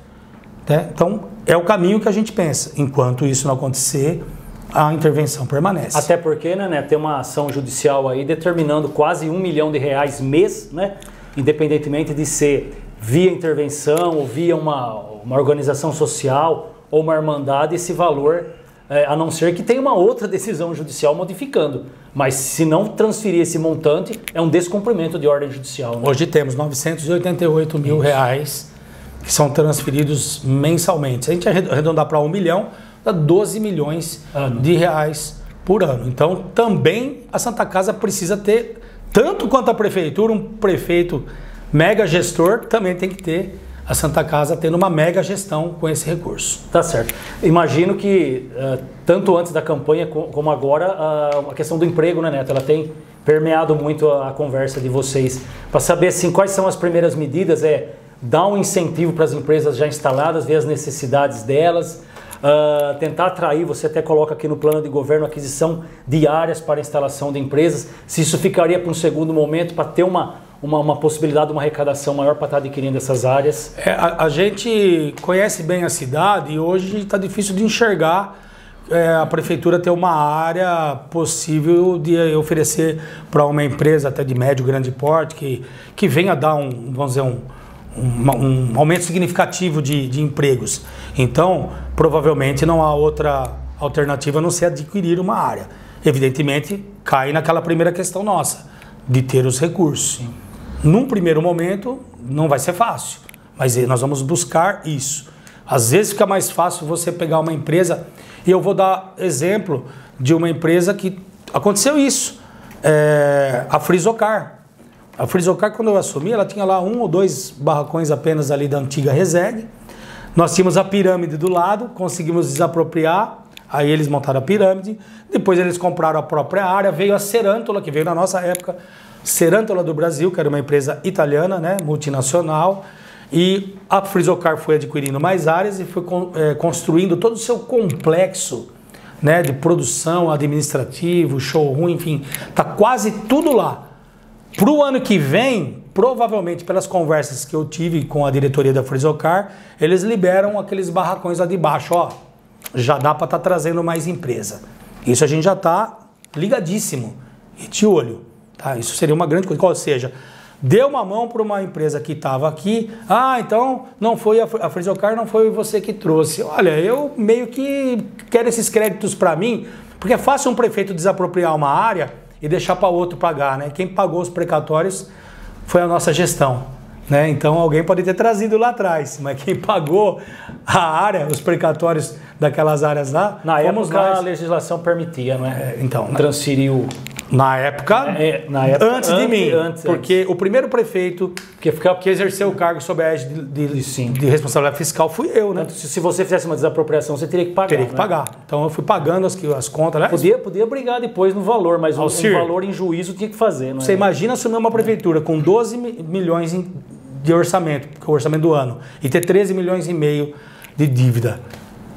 Né? Então, é o caminho que a gente pensa. Enquanto isso não acontecer, a intervenção permanece. Até porque, né, tem uma ação judicial aí determinando quase R$1 milhão mês, né? Independentemente de ser via intervenção ou via uma organização social ou uma irmandade, esse valor, a não ser que tenha uma outra decisão judicial modificando. Mas se não transferir esse montante, é um descumprimento de ordem judicial. Né? Hoje temos R$988 mil que são transferidos mensalmente. Se a gente arredondar para 1 milhão, dá 12 milhões de reais por ano. Então, também a Santa Casa precisa ter, tanto quanto a prefeitura, um prefeito mega gestor também tem que ter a Santa Casa tendo uma mega gestão com esse recurso. Tá certo. Imagino que, tanto antes da campanha como agora, a questão do emprego, né, Neto? Ela tem permeado muito a conversa de vocês. Para saber, assim, quais são as primeiras medidas, dar um incentivo para as empresas já instaladas, ver as necessidades delas, tentar atrair, você até coloca aqui no plano de governo, aquisição de áreas para instalação de empresas. Se isso ficaria para um segundo momento, para ter uma possibilidade de uma arrecadação maior para estar adquirindo essas áreas? A gente conhece bem a cidade e hoje está difícil de enxergar a prefeitura ter uma área possível de oferecer para uma empresa até de médio, grande porte que venha dar vamos dizer, um aumento significativo de empregos. Então, provavelmente não há outra alternativa a não ser adquirir uma área. Evidentemente, cai naquela primeira questão nossa, de ter os recursos. Sim. Num primeiro momento, não vai ser fácil, mas nós vamos buscar isso. Às vezes fica mais fácil você pegar uma empresa, e eu vou dar exemplo de uma empresa que aconteceu isso, a Frisocar. A Frisocar, quando eu assumi, ela tinha lá 1 ou 2 barracões apenas ali da antiga Reseg. Nós tínhamos a pirâmide do lado, conseguimos desapropriar, aí eles montaram a pirâmide, depois eles compraram a própria área, veio a Serântola, que veio na nossa época, Serântola do Brasil, que era uma empresa italiana, né, multinacional, e a Frisocar foi adquirindo mais áreas e foi construindo todo o seu complexo, né, de produção, administrativo, showroom, enfim, está quase tudo lá. Para o ano que vem, provavelmente pelas conversas que eu tive com a diretoria da Frisocar, eles liberam aqueles barracões lá de baixo, ó, já dá para estar trazendo mais empresa. Isso a gente já está ligadíssimo e de olho, tá? Isso seria uma grande coisa, ou seja, deu uma mão para uma empresa que estava aqui, então não foi a Frisocar, não foi você que trouxe. Olha, eu meio que quero esses créditos para mim, porque é fácil um prefeito desapropriar uma área e deixar para outro pagar, né? Quem pagou os precatórios foi a nossa gestão, né? Então alguém pode ter trazido lá atrás, mas quem pagou a área, os precatórios daquelas áreas lá, na época a legislação permitia, não é? Então transferiu. Na época, antes de mim, porque o primeiro prefeito que exerceu o cargo sob a égide de responsabilidade fiscal fui eu, né? Se você fizesse uma desapropriação, você teria que pagar. Teria que pagar. Então eu fui pagando as contas, né? Podia brigar depois no valor, mas um valor em juízo tinha que fazer, não é? Você imagina assumir uma prefeitura com 12 milhões de orçamento, que é o orçamento do ano, e ter 13 milhões e meio de dívida.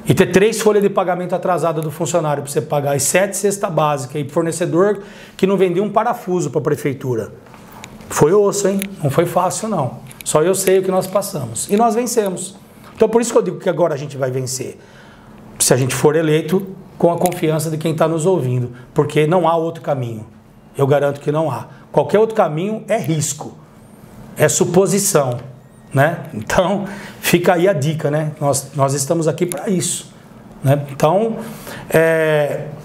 E ter 3 folhas de pagamento atrasada do funcionário para você pagar, e 7 cesta básica, e fornecedor que não vendia um parafuso para a prefeitura. Foi osso, hein? Não foi fácil, não. Só eu sei o que nós passamos. E nós vencemos. Então por isso que eu digo que agora a gente vai vencer. Se a gente for eleito com a confiança de quem está nos ouvindo. Porque não há outro caminho. Eu garanto que não há. Qualquer outro caminho é risco. É suposição. Né? Então, fica aí a dica, né? Nós estamos aqui para isso, né? Então,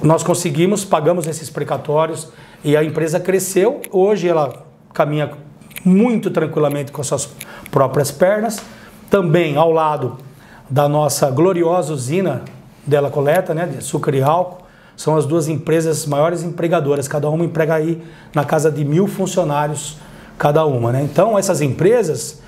nós conseguimos, pagamos esses precatórios e a empresa cresceu. Hoje ela caminha muito tranquilamente com as suas próprias pernas. Também ao lado da nossa gloriosa usina dela coleta, né, de açúcar e álcool. São as 2 empresas maiores empregadoras, cada uma emprega aí na casa de 1000 funcionários cada uma, né? Então, essas empresas...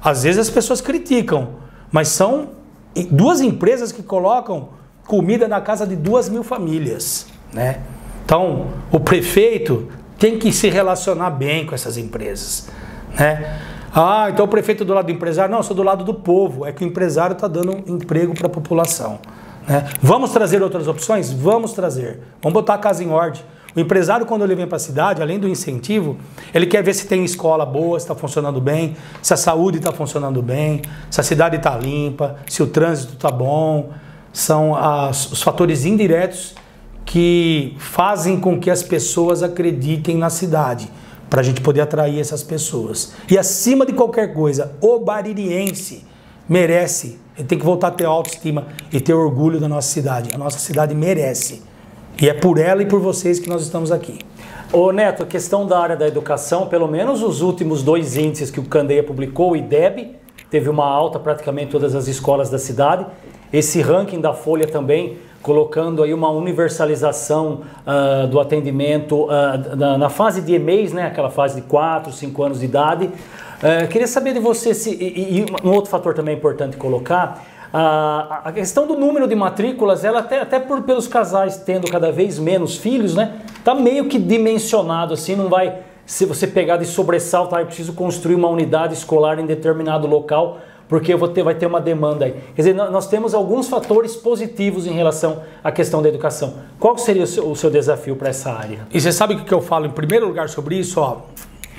às vezes as pessoas criticam, mas são 2 empresas que colocam comida na casa de 2.000 famílias, né? Então, o prefeito tem que se relacionar bem com essas empresas, né? Então o prefeito do lado do empresário? Não, eu sou do lado do povo. É que o empresário está dando emprego para a população, né? Vamos trazer outras opções? Vamos trazer. Vamos botar a casa em ordem. O empresário, quando ele vem para a cidade, além do incentivo, ele quer ver se tem escola boa, se está funcionando bem, se a saúde está funcionando bem, se a cidade está limpa, se o trânsito está bom. São os fatores indiretos que fazem com que as pessoas acreditem na cidade, para a gente poder atrair essas pessoas. E acima de qualquer coisa, o baririense merece, ele tem que voltar a ter autoestima e ter orgulho da nossa cidade. A nossa cidade merece. E é por ela e por vocês que nós estamos aqui. Ô Neto, a questão da área da educação, pelo menos os últimos 2 índices que o Candeia publicou, o IDEB teve uma alta praticamente em todas as escolas da cidade. Esse ranking da Folha também colocando aí uma universalização do atendimento na fase de EMEIs, né? Aquela fase de 4, 5 anos de idade. Queria saber de você, e um outro fator também importante colocar, a questão do número de matrículas, ela até pelos casais tendo cada vez menos filhos, né? Tá meio que dimensionado assim, não vai, se você pegar de sobressalto, eu preciso construir uma unidade escolar em determinado local, porque vai ter uma demanda aí. Quer dizer, nós temos alguns fatores positivos em relação à questão da educação. Qual seria o seu desafio para essa área? E você sabe o que eu falo em primeiro lugar sobre isso? Ó,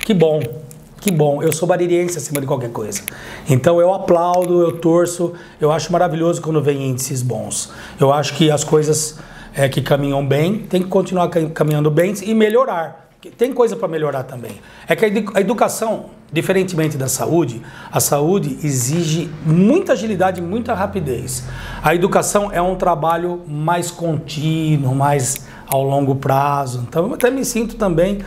que bom, eu sou baririense acima de qualquer coisa. Então eu aplaudo, eu torço, eu acho maravilhoso quando vem índices bons. Eu acho que as coisas que caminham bem, tem que continuar caminhando bem e melhorar. Tem coisa para melhorar também. É que a educação, diferentemente da saúde, a saúde exige muita agilidade, muita rapidez. A educação é um trabalho mais contínuo, mais ao longo prazo. Então eu até me sinto também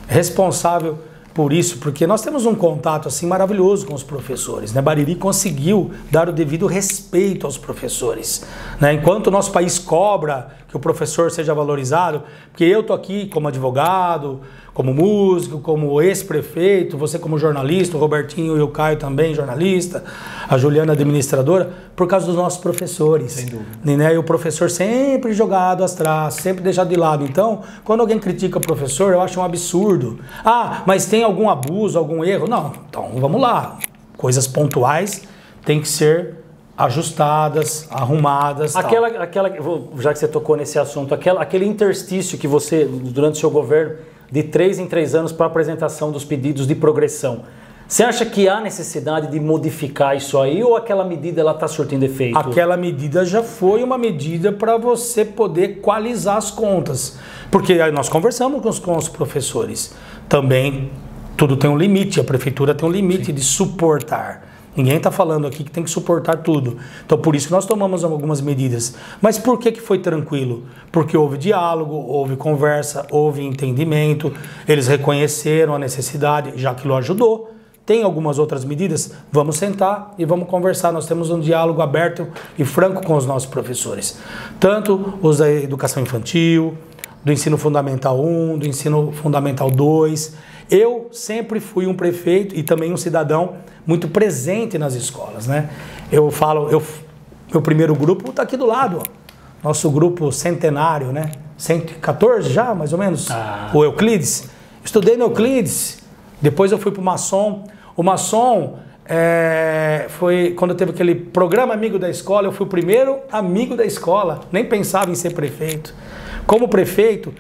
responsável por isso, porque nós temos um contato assim maravilhoso com os professores, né? Bariri conseguiu dar o devido respeito aos professores, né? Enquanto o nosso país cobra que o professor seja valorizado, porque eu tô aqui como advogado, como músico, como ex-prefeito, você como jornalista, o Robertinho e o Caio também jornalista, a Juliana administradora, por causa dos nossos professores. Sem dúvida. Né? E o professor sempre jogado atrás, sempre deixado de lado. Então, quando alguém critica o professor, eu acho um absurdo. Ah, mas tem algum abuso, algum erro? Não, então vamos lá. Coisas pontuais têm que ser ajustadas, arrumadas. Já que você tocou nesse assunto, aquele interstício que você, durante o seu governo, de 3 em 3 anos para apresentação dos pedidos de progressão. Você acha que há necessidade de modificar isso aí ou aquela medida está surtindo efeito? Aquela medida já foi uma medida para você poder equalizar as contas. Porque aí nós conversamos com os professores. Também tudo tem um limite, a prefeitura tem um limite Sim. de suportar. Ninguém está falando aqui que tem que suportar tudo. Então, por isso que nós tomamos algumas medidas. Mas por que foi tranquilo? Porque houve diálogo, houve conversa, houve entendimento, eles reconheceram a necessidade, já que ajudou. Tem algumas outras medidas? Vamos sentar e vamos conversar. Nós temos um diálogo aberto e franco com os nossos professores. Tanto os da educação infantil, do ensino fundamental 1, do ensino fundamental 2. Eu sempre fui um prefeito e também um cidadão muito presente nas escolas, né? Eu falo, meu primeiro grupo está aqui do lado, ó. Nosso grupo centenário, né? 114 já, mais ou menos, o Euclides. Estudei no Euclides, depois eu fui para o Maçom. O Maçom foi quando teve aquele programa Amigo da Escola, eu fui o primeiro amigo da escola, nem pensava em ser prefeito. Como prefeito,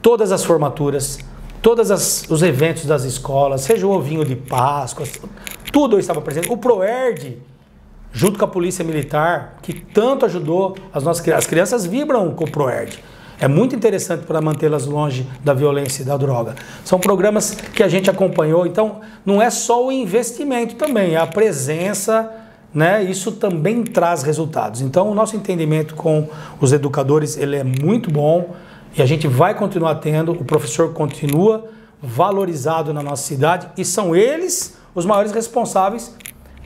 todas as formaturas, todos os eventos das escolas, seja o ovinho de Páscoa, tudo eu estava presente. O ProERD, junto com a Polícia Militar, que tanto ajudou as crianças vibram com o ProERD. É muito interessante para mantê-las longe da violência e da droga. São programas que a gente acompanhou, então não é só o investimento também, é a presença, né? Isso também traz resultados. Então o nosso entendimento com os educadores, ele é muito bom e a gente vai continuar tendo, o professor continua valorizado na nossa cidade e são eles os maiores responsáveis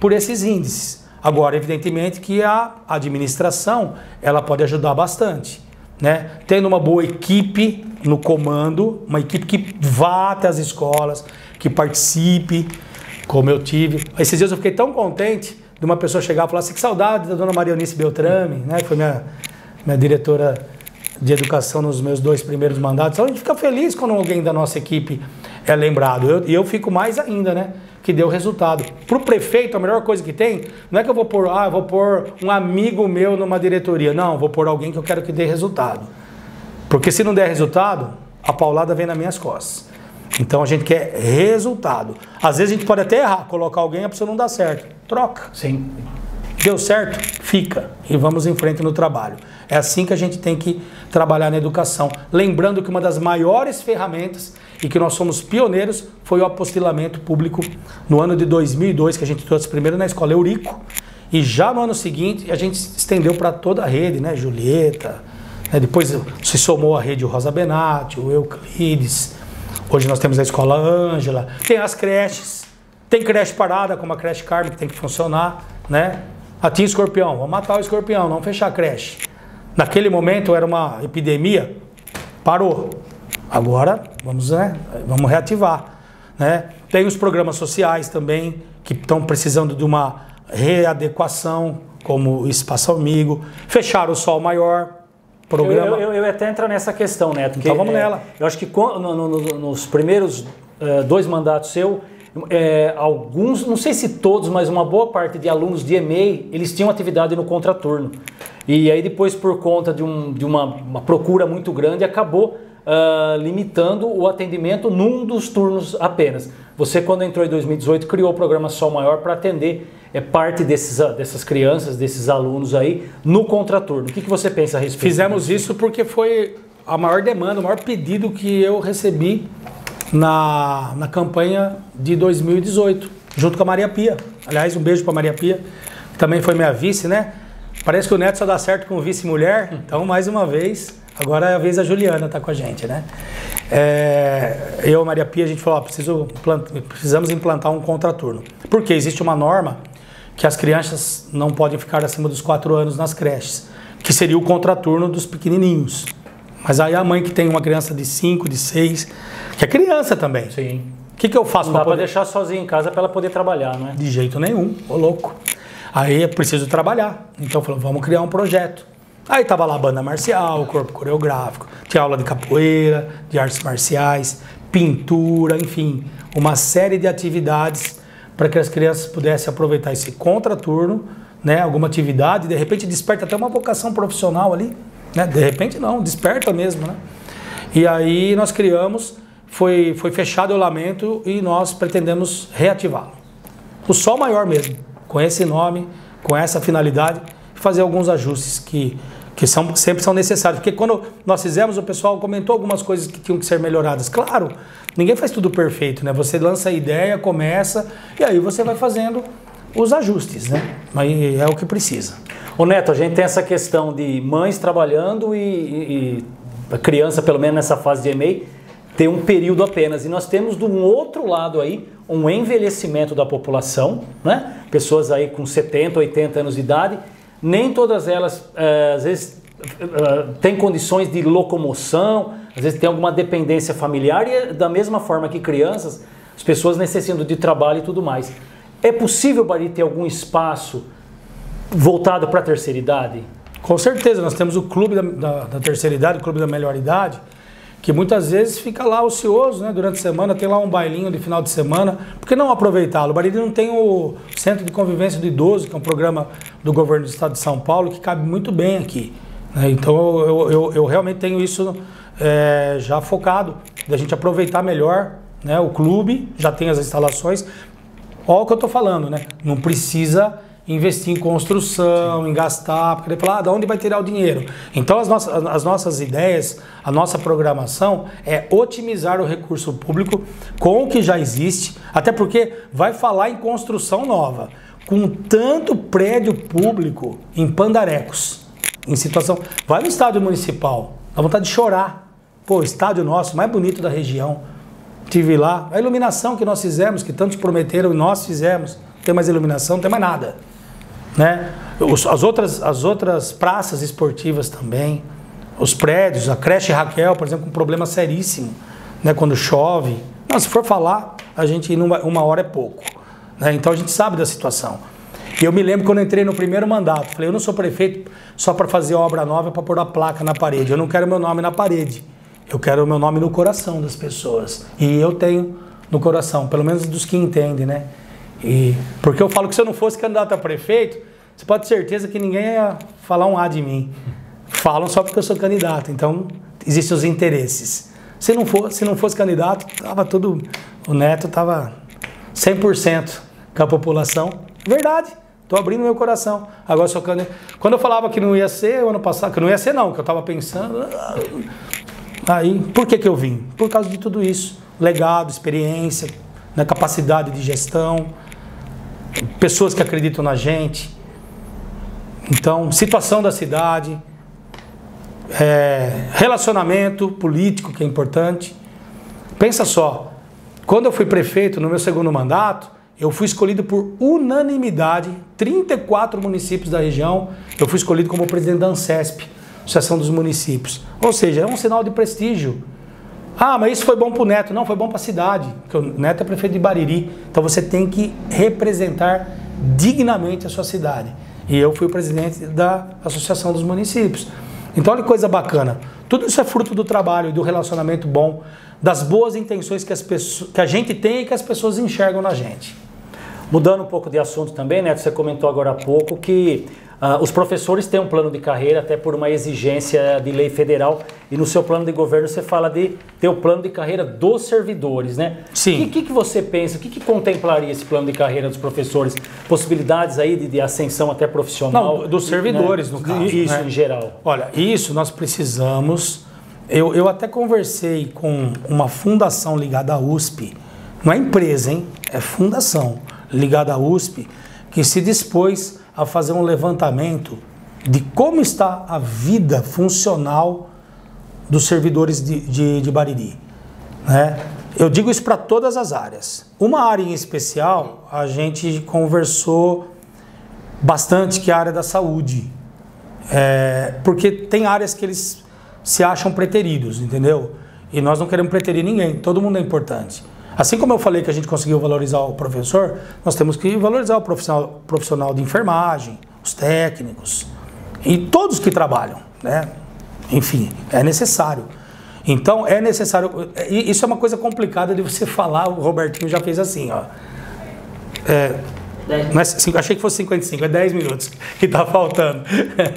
por esses índices. Agora, evidentemente que a administração, ela pode ajudar bastante, né? Tendo uma boa equipe no comando, uma equipe que vá até as escolas, que participe, como eu tive. Esses dias eu fiquei tão contente de uma pessoa chegar e falar assim, que saudade da dona Maria Eunice Beltrame, né? Foi minha diretora de educação nos meus 2 primeiros mandatos. Então a gente fica feliz quando alguém da nossa equipe é lembrado. E eu fico mais ainda, né? Que deu resultado. Para o prefeito, a melhor coisa que tem, não é que eu vou pôr um amigo meu numa diretoria. Não, vou pôr alguém que eu quero que dê resultado. Porque se não der resultado, a paulada vem nas minhas costas. Então a gente quer resultado. Às vezes a gente pode até errar, colocar alguém, a pessoa não dá certo. Troca. Sim. Deu certo? Fica. E vamos em frente no trabalho. É assim que a gente tem que trabalhar na educação. Lembrando que uma das maiores ferramentas e que nós somos pioneiros foi o apostilamento público no ano de 2002, que a gente trouxe primeiro na escola Eurico. E já no ano seguinte a gente estendeu para toda a rede, né? Julieta, né? Depois se somou a rede Rosa Benatti, o Euclides. Hoje nós temos a escola Ângela, tem as creches, tem creche parada, como a creche Carmen, que tem que funcionar, né? Tinha escorpião, vamos matar o escorpião, não fechar a creche. Naquele momento era uma epidemia, parou. Agora vamos reativar, né? Tem os programas sociais também que estão precisando de uma readequação, como o Espaço Amigo, fecharam o Sol Maior, programa... Eu até entro nessa questão, Neto. Então vamos nela. Eu acho que nos primeiros 2 mandatos alguns, não sei se todos, mas uma boa parte de alunos de EMEI, eles tinham atividade no contraturno. E aí depois, por conta de uma procura muito grande, acabou limitando o atendimento num dos turnos apenas. Você, quando entrou em 2018, criou o programa Sol Maior para atender parte dessas crianças, desses alunos aí, no contraturno. O que você pensa a respeito? Fizemos isso porque foi a maior demanda, o maior pedido que eu recebi na campanha de 2018, junto com a Maria Pia. Aliás, um beijo para Maria Pia, que também foi minha vice, né? Parece que o Neto só dá certo com vice-mulher, então mais uma vez, agora é a vez da Juliana tá com a gente, né? Eu e a Maria Pia, a gente falou, precisamos implantar um contraturno. Porque existe uma norma que as crianças não podem ficar acima dos 4 anos nas creches, que seria o contraturno dos pequenininhos. Mas aí a mãe que tem uma criança de 5, de 6, que é criança também. Sim. O que eu faço? Não dá para deixar sozinha em casa para ela poder trabalhar, não é? De jeito nenhum, ô louco. Aí é preciso trabalhar. Então falou, vamos criar um projeto. Aí tava lá a banda marcial, o corpo coreográfico, tinha aula de capoeira, de artes marciais, pintura, enfim, uma série de atividades para que as crianças pudessem aproveitar esse contraturno, né, alguma atividade, de repente desperta até uma vocação profissional ali, né? De repente não, desperta mesmo, né? E aí nós criamos, foi fechado o lamento e nós pretendemos reativá-lo. O Sol Maior mesmo, com esse nome, com essa finalidade, fazer alguns ajustes que sempre são necessários. Porque quando nós fizemos, o pessoal comentou algumas coisas que tinham que ser melhoradas. Claro, ninguém faz tudo perfeito, né? Você lança a ideia, começa, e aí você vai fazendo os ajustes, né? Mas é o que precisa. Ô Neto, a gente tem essa questão de mães trabalhando e a criança, pelo menos nessa fase de EMEI, tem um período apenas. E nós temos do outro lado aí um envelhecimento da população, né? Pessoas aí com 70, 80 anos de idade, nem todas elas, às vezes, têm condições de locomoção, às vezes tem alguma dependência familiar e da mesma forma que crianças, as pessoas necessitam de trabalho e tudo mais. É possível, Bari, ter algum espaço voltado para a terceira idade? Com certeza, nós temos o clube da terceira idade, o clube da melhor idade, que muitas vezes fica lá ocioso, né? Durante a semana, tem lá um bailinho de final de semana. Por que não aproveitá-lo? O Bariri não tem o Centro de Convivência do Idoso, que é um programa do governo do estado de São Paulo, que cabe muito bem aqui, né? Então eu realmente tenho isso já focado, da gente aproveitar melhor, né? O clube já tem as instalações. Olha o que eu estou falando, né? Não precisa investir em construção, em gastar, porque ele fala, de onde vai tirar o dinheiro? Então as nossas ideias, a nossa programação é otimizar o recurso público com o que já existe, até porque vai falar em construção nova, com tanto prédio público em Pandarecos, em situação... Vai no estádio municipal, dá vontade de chorar. Pô, o estádio nosso, mais bonito da região. Tive lá, a iluminação que nós fizemos, que tantos prometeram e nós fizemos, não tem mais iluminação, não tem mais nada, né? As outras praças esportivas também, os prédios, a creche Raquel, por exemplo, um problema seríssimo, né? Quando chove. Não, se for falar, a gente uma hora é pouco, né? Então a gente sabe da situação. E eu me lembro quando eu entrei no primeiro mandato, falei, eu não sou prefeito só para fazer obra nova, para pôr a placa na parede, eu não quero meu nome na parede, eu quero o meu nome no coração das pessoas. E eu tenho no coração, pelo menos dos que entendem, né? Porque eu falo que se eu não fosse candidato a prefeito, você pode ter certeza que ninguém ia falar um A de mim. Falam só porque eu sou candidato, então existem os interesses. Se não fosse candidato, tava tudo, o Neto estava 100% com a população. Verdade, estou abrindo meu coração. Agora sou candidato. Quando eu falava que não ia ser, o ano passado, que não ia ser não, que eu estava pensando... Aí, por que eu vim? Por causa de tudo isso. Legado, experiência, né, capacidade de gestão, pessoas que acreditam na gente. Então, situação da cidade, relacionamento político, que é importante. Pensa só, quando eu fui prefeito, no meu segundo mandato, eu fui escolhido por unanimidade, 34 municípios da região, eu fui escolhido como presidente da ANSESP. Associação dos Municípios. Ou seja, é um sinal de prestígio. Ah, mas isso foi bom para o Neto. Não, foi bom para a cidade, porque o Neto é prefeito de Bariri. Então você tem que representar dignamente a sua cidade. E eu fui o presidente da Associação dos Municípios. Então olha que coisa bacana. Tudo isso é fruto do trabalho e do relacionamento bom, das boas intenções que a gente tem e que as pessoas enxergam na gente. Mudando um pouco de assunto também, Neto, você comentou agora há pouco que os professores têm um plano de carreira até por uma exigência de lei federal, e no seu plano de governo você fala de ter o plano de carreira dos servidores, né? Sim. O que você pensa, o que contemplaria esse plano de carreira dos professores? Possibilidades aí de ascensão até profissional? Não, dos servidores, né? No caso. Isso, né? Em geral. Olha, isso nós precisamos... Eu até conversei com uma fundação ligada à USP, não é empresa, hein? É fundação ligada à USP, que se dispôs a fazer um levantamento de como está a vida funcional dos servidores de Bariri, né? Eu digo isso para todas as áreas. Uma área em especial, a gente conversou bastante, que é a área da saúde. Porque tem áreas que eles se acham preteridos, entendeu? E nós não queremos preterir ninguém, todo mundo é importante. Assim como eu falei que a gente conseguiu valorizar o professor, nós temos que valorizar o profissional de enfermagem, os técnicos e todos que trabalham, né? Enfim, é necessário. Então, é necessário... Isso é uma coisa complicada de você falar, o Robertinho já fez assim, ó. Não é, achei que fosse 55, é 10 minutos que tá faltando.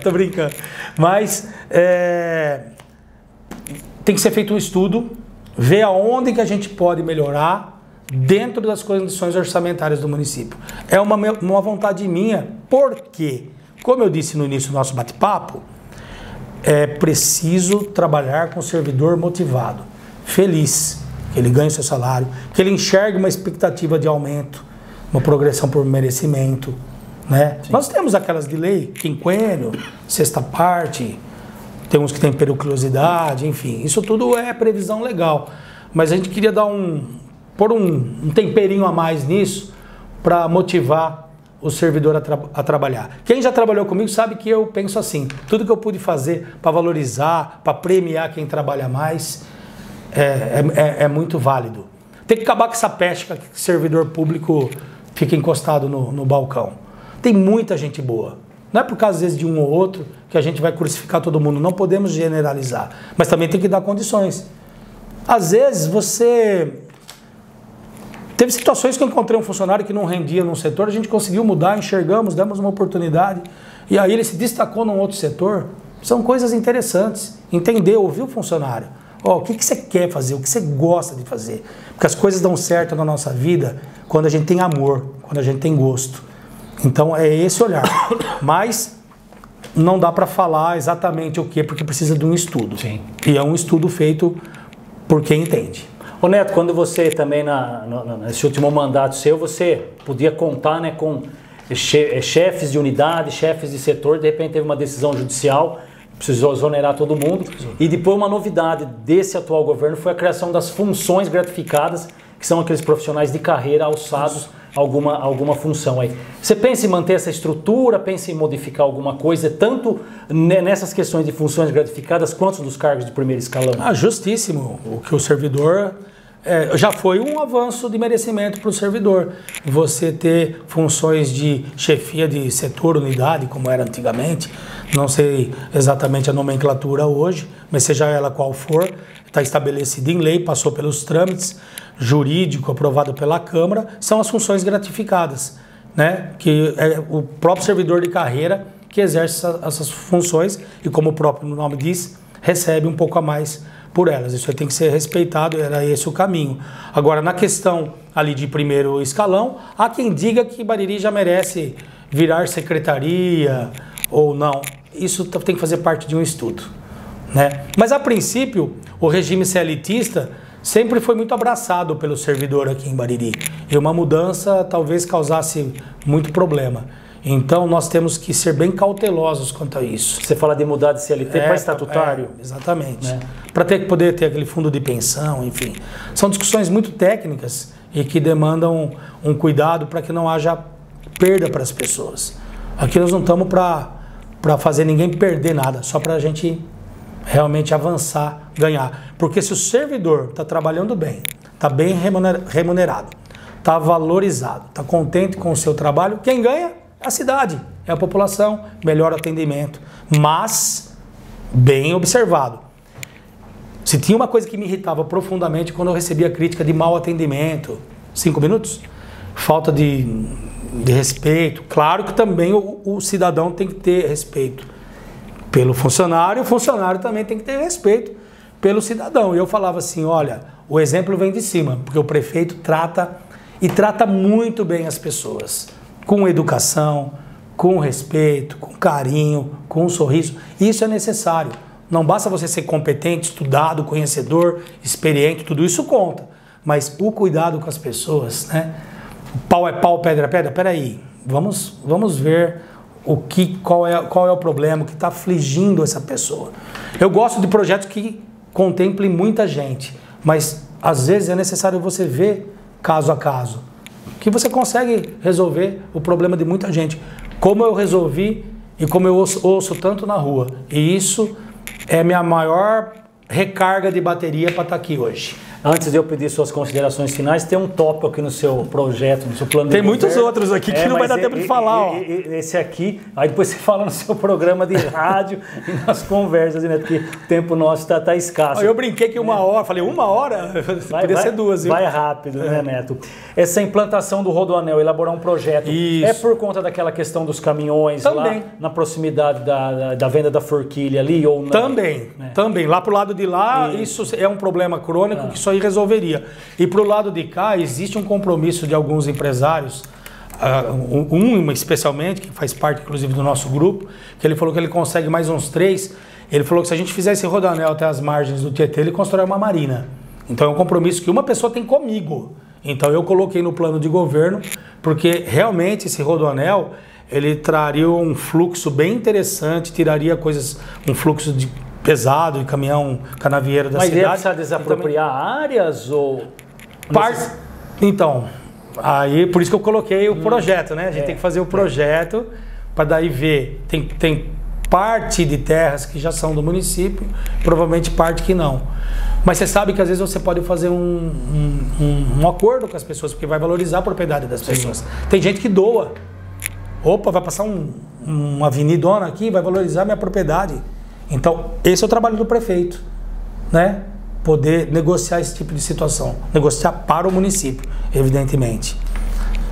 Tô brincando. Mas tem que ser feito um estudo, ver aonde que a gente pode melhorar dentro das condições orçamentárias do município. É uma vontade minha, porque, como eu disse no início do nosso bate-papo, é preciso trabalhar com o servidor motivado, feliz, que ele ganhe o seu salário, que ele enxergue uma expectativa de aumento, uma progressão por merecimento, né? Nós temos aquelas de lei, quinquênio, sexta parte, tem uns que tem periculosidade, enfim, isso tudo é previsão legal, mas a gente queria pôr um temperinho a mais nisso para motivar o servidor a trabalhar. Quem já trabalhou comigo sabe que eu penso assim, tudo que eu pude fazer para valorizar, para premiar quem trabalha mais, é muito válido. Tem que acabar com essa peste que o servidor público fica encostado no balcão. Tem muita gente boa. Não é por causa, às vezes, de um ou outro que a gente vai crucificar todo mundo. Não podemos generalizar. Mas também tem que dar condições. Às vezes, teve situações que eu encontrei um funcionário que não rendia num setor, a gente conseguiu mudar, enxergamos, demos uma oportunidade. E aí ele se destacou num outro setor. São coisas interessantes. Entender, ouvir o funcionário. O que você quer fazer? O que você gosta de fazer? Porque as coisas dão certo na nossa vida quando a gente tem amor, quando a gente tem gosto. Então é esse olhar. Mas não dá para falar exatamente o que, porque precisa de um estudo. Sim. E é um estudo feito por quem entende. Ô Neto, quando você também, nesse último mandato seu, você podia contar, né, com chefes de unidade, chefes de setor, de repente teve uma decisão judicial, precisou exonerar todo mundo. E depois uma novidade desse atual governo foi a criação das funções gratificadas, que são aqueles profissionais de carreira alçados a alguma função aí. Você pensa em manter essa estrutura, pensa em modificar alguma coisa, tanto nessas questões de funções gratificadas quanto dos cargos de primeiro escalão? Justíssimo. O que o servidor... já foi um avanço de merecimento para o servidor. Você ter funções de chefia de setor, unidade, como era antigamente, não sei exatamente a nomenclatura hoje, mas seja ela qual for, está estabelecida em lei, passou pelos trâmites jurídico aprovado pela Câmara, são as funções gratificadas, né? Que é o próprio servidor de carreira que exerce essas funções e, como o próprio nome diz, recebe um pouco a mais por elas. Isso aí tem que ser respeitado, era esse o caminho. Agora, na questão ali de primeiro escalão, há quem diga que Bariri já merece virar secretaria ou não. Isso tem que fazer parte de um estudo, né? Mas, a princípio, o regime CLTista sempre foi muito abraçado pelo servidor aqui em Bariri. E uma mudança talvez causasse muito problema. Então, nós temos que ser bem cautelosos quanto a isso. Você fala de mudar de CLT para estatutário? Exatamente. Né? Para poder ter aquele fundo de pensão, enfim. São discussões muito técnicas e que demandam um cuidado para que não haja perda para as pessoas. Aqui nós não estamos para para fazer ninguém perder nada, só para a gente realmente avançar, ganhar. Porque se o servidor está trabalhando bem, está bem remunerado, está valorizado, está contente com o seu trabalho, quem ganha é a cidade, é a população, melhor atendimento, mas bem observado. Se tinha uma coisa que me irritava profundamente quando eu recebia crítica de mau atendimento, 5 minutos, falta de respeito, claro que também o cidadão tem que ter respeito pelo funcionário, o funcionário também tem que ter respeito pelo cidadão. E eu falava assim, olha, o exemplo vem de cima, porque o prefeito trata muito bem as pessoas, com educação, com respeito, com carinho, com um sorriso. Isso é necessário. Não basta você ser competente, estudado, conhecedor, experiente, tudo isso conta. Mas o cuidado com as pessoas, né? Pau é pau, pedra é pedra. Peraí, vamos ver qual é o problema que está afligindo essa pessoa. Eu gosto de projetos que contemplem muita gente, mas às vezes é necessário você ver caso a caso, que você consegue resolver o problema de muita gente, como eu resolvi e como eu ouço tanto na rua. E isso é minha maior recarga de bateria para estar aqui hoje. Antes de eu pedir suas considerações finais, tem um tópico aqui no seu projeto, no seu plano de governo. Tem muitos outros aqui que não vai dar tempo de falar. Ó. Esse aqui, aí depois você fala no seu programa de rádio e nas conversas, né? Porque o tempo nosso está escasso. Eu brinquei que 1 hora, falei 1 hora? Poderia ser 2. Viu? Vai rápido, né, Neto? Essa implantação do Rodoanel, elaborar um projeto, isso. É por conta daquela questão dos caminhões também. Lá na proximidade da venda da forquilha ali ou não? Também. Lá pro lado de lá, isso é um problema crônico que só resolveria. E pro lado de cá, existe um compromisso de alguns empresários, especialmente, que faz parte inclusive do nosso grupo, que ele falou que ele consegue mais uns 3. Ele falou que se a gente fizer esse rodoanel até as margens do Tietê, ele constrói uma marina. Então é um compromisso que uma pessoa tem comigo. Então eu coloquei no plano de governo, porque realmente esse rodoanel, ele traria um fluxo bem interessante, tiraria um fluxo pesado de caminhão canavieiro da cidade. Mas ele precisa desapropriar áreas ou... Então, aí por isso que eu coloquei o projeto, né? A gente tem que fazer o projeto para daí ver. Tem parte de terras que já são do município, provavelmente parte que não. Mas você sabe que às vezes você pode fazer um acordo com as pessoas, porque vai valorizar a propriedade das pessoas. Tem gente que doa. Opa, vai passar uma avenidona aqui, vai valorizar minha propriedade. Então, esse é o trabalho do prefeito, né? Poder negociar esse tipo de situação. Negociar para o município, evidentemente.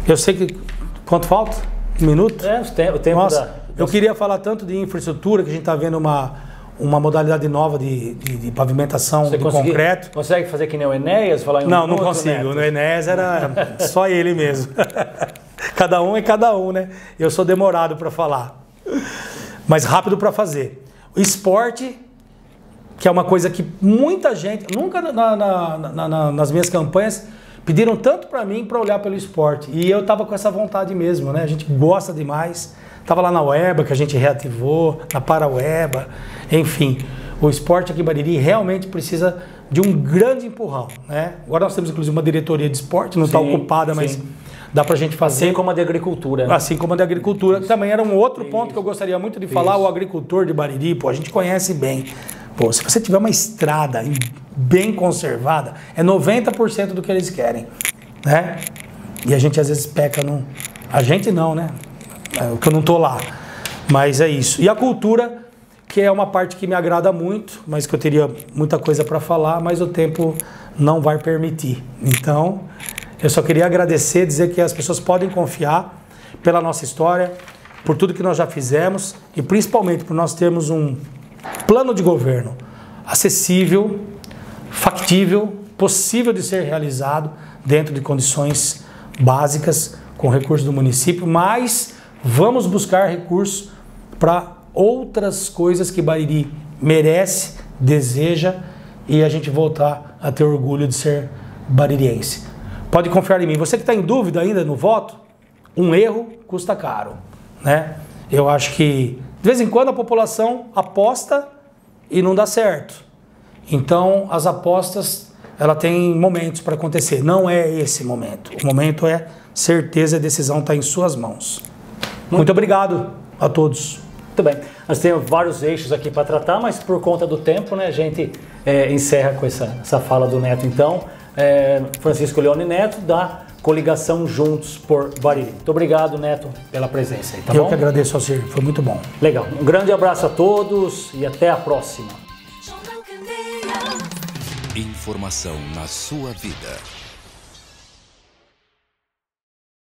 Eu sei que... Quanto falta? 1 minuto? O tempo. Nossa, eu queria falar tanto de infraestrutura, que a gente está vendo uma modalidade nova de pavimentação de concreto. Consegue fazer que nem o Enéas? Falar em não consigo. Neto. O Enéas era só ele mesmo. Cada um é cada um, né? Eu sou demorado para falar, mas rápido para fazer. O esporte, que é uma coisa que muita gente, nunca nas minhas campanhas, pediram tanto para mim para olhar pelo esporte. E eu estava com essa vontade mesmo, né? A gente gosta demais. Estava lá na UEBA, que a gente reativou, na Paraueba, enfim. O esporte aqui em Bariri realmente precisa de um grande empurrão, né? Agora nós temos inclusive uma diretoria de esporte, não está ocupada, mas dá para a gente fazer. Assim como a de agricultura, né? Assim como a de agricultura. Também era um outro ponto que eu gostaria muito de falar, o agricultor de Bariri, pô, a gente conhece bem. Pô, se você tiver uma estrada bem conservada, é 90% do que eles querem, né? E a gente às vezes peca no... A gente não, né? Que eu não tô lá. Mas é isso. E a cultura, que é uma parte que me agrada muito, mas que eu teria muita coisa para falar, mas o tempo não vai permitir. Então, eu só queria agradecer, dizer que as pessoas podem confiar pela nossa história, por tudo que nós já fizemos e principalmente por nós termos um plano de governo acessível, factível, possível de ser realizado dentro de condições básicas, com recursos do município, mas vamos buscar recursos para outras coisas que Bariri merece, deseja, e a gente voltar a ter orgulho de ser baririense. Pode confiar em mim. Você que está em dúvida ainda no voto, um erro custa caro, né? Eu acho que de vez em quando a população aposta e não dá certo. Então as apostas, ela tem momentos para acontecer. Não é esse momento. O momento é certeza, a decisão está em suas mãos. Muito obrigado a todos. Muito bem, nós temos vários eixos aqui para tratar, mas por conta do tempo, né, a gente encerra com essa fala do Neto. Então, Francisco Leone Neto, da coligação Juntos por Bariri. Muito obrigado, Neto, pela presença aí, tá bom? Eu que agradeço, Alcir, foi muito bom. Legal, um grande abraço a todos e até a próxima. Jornal Candeia. Informação na sua vida.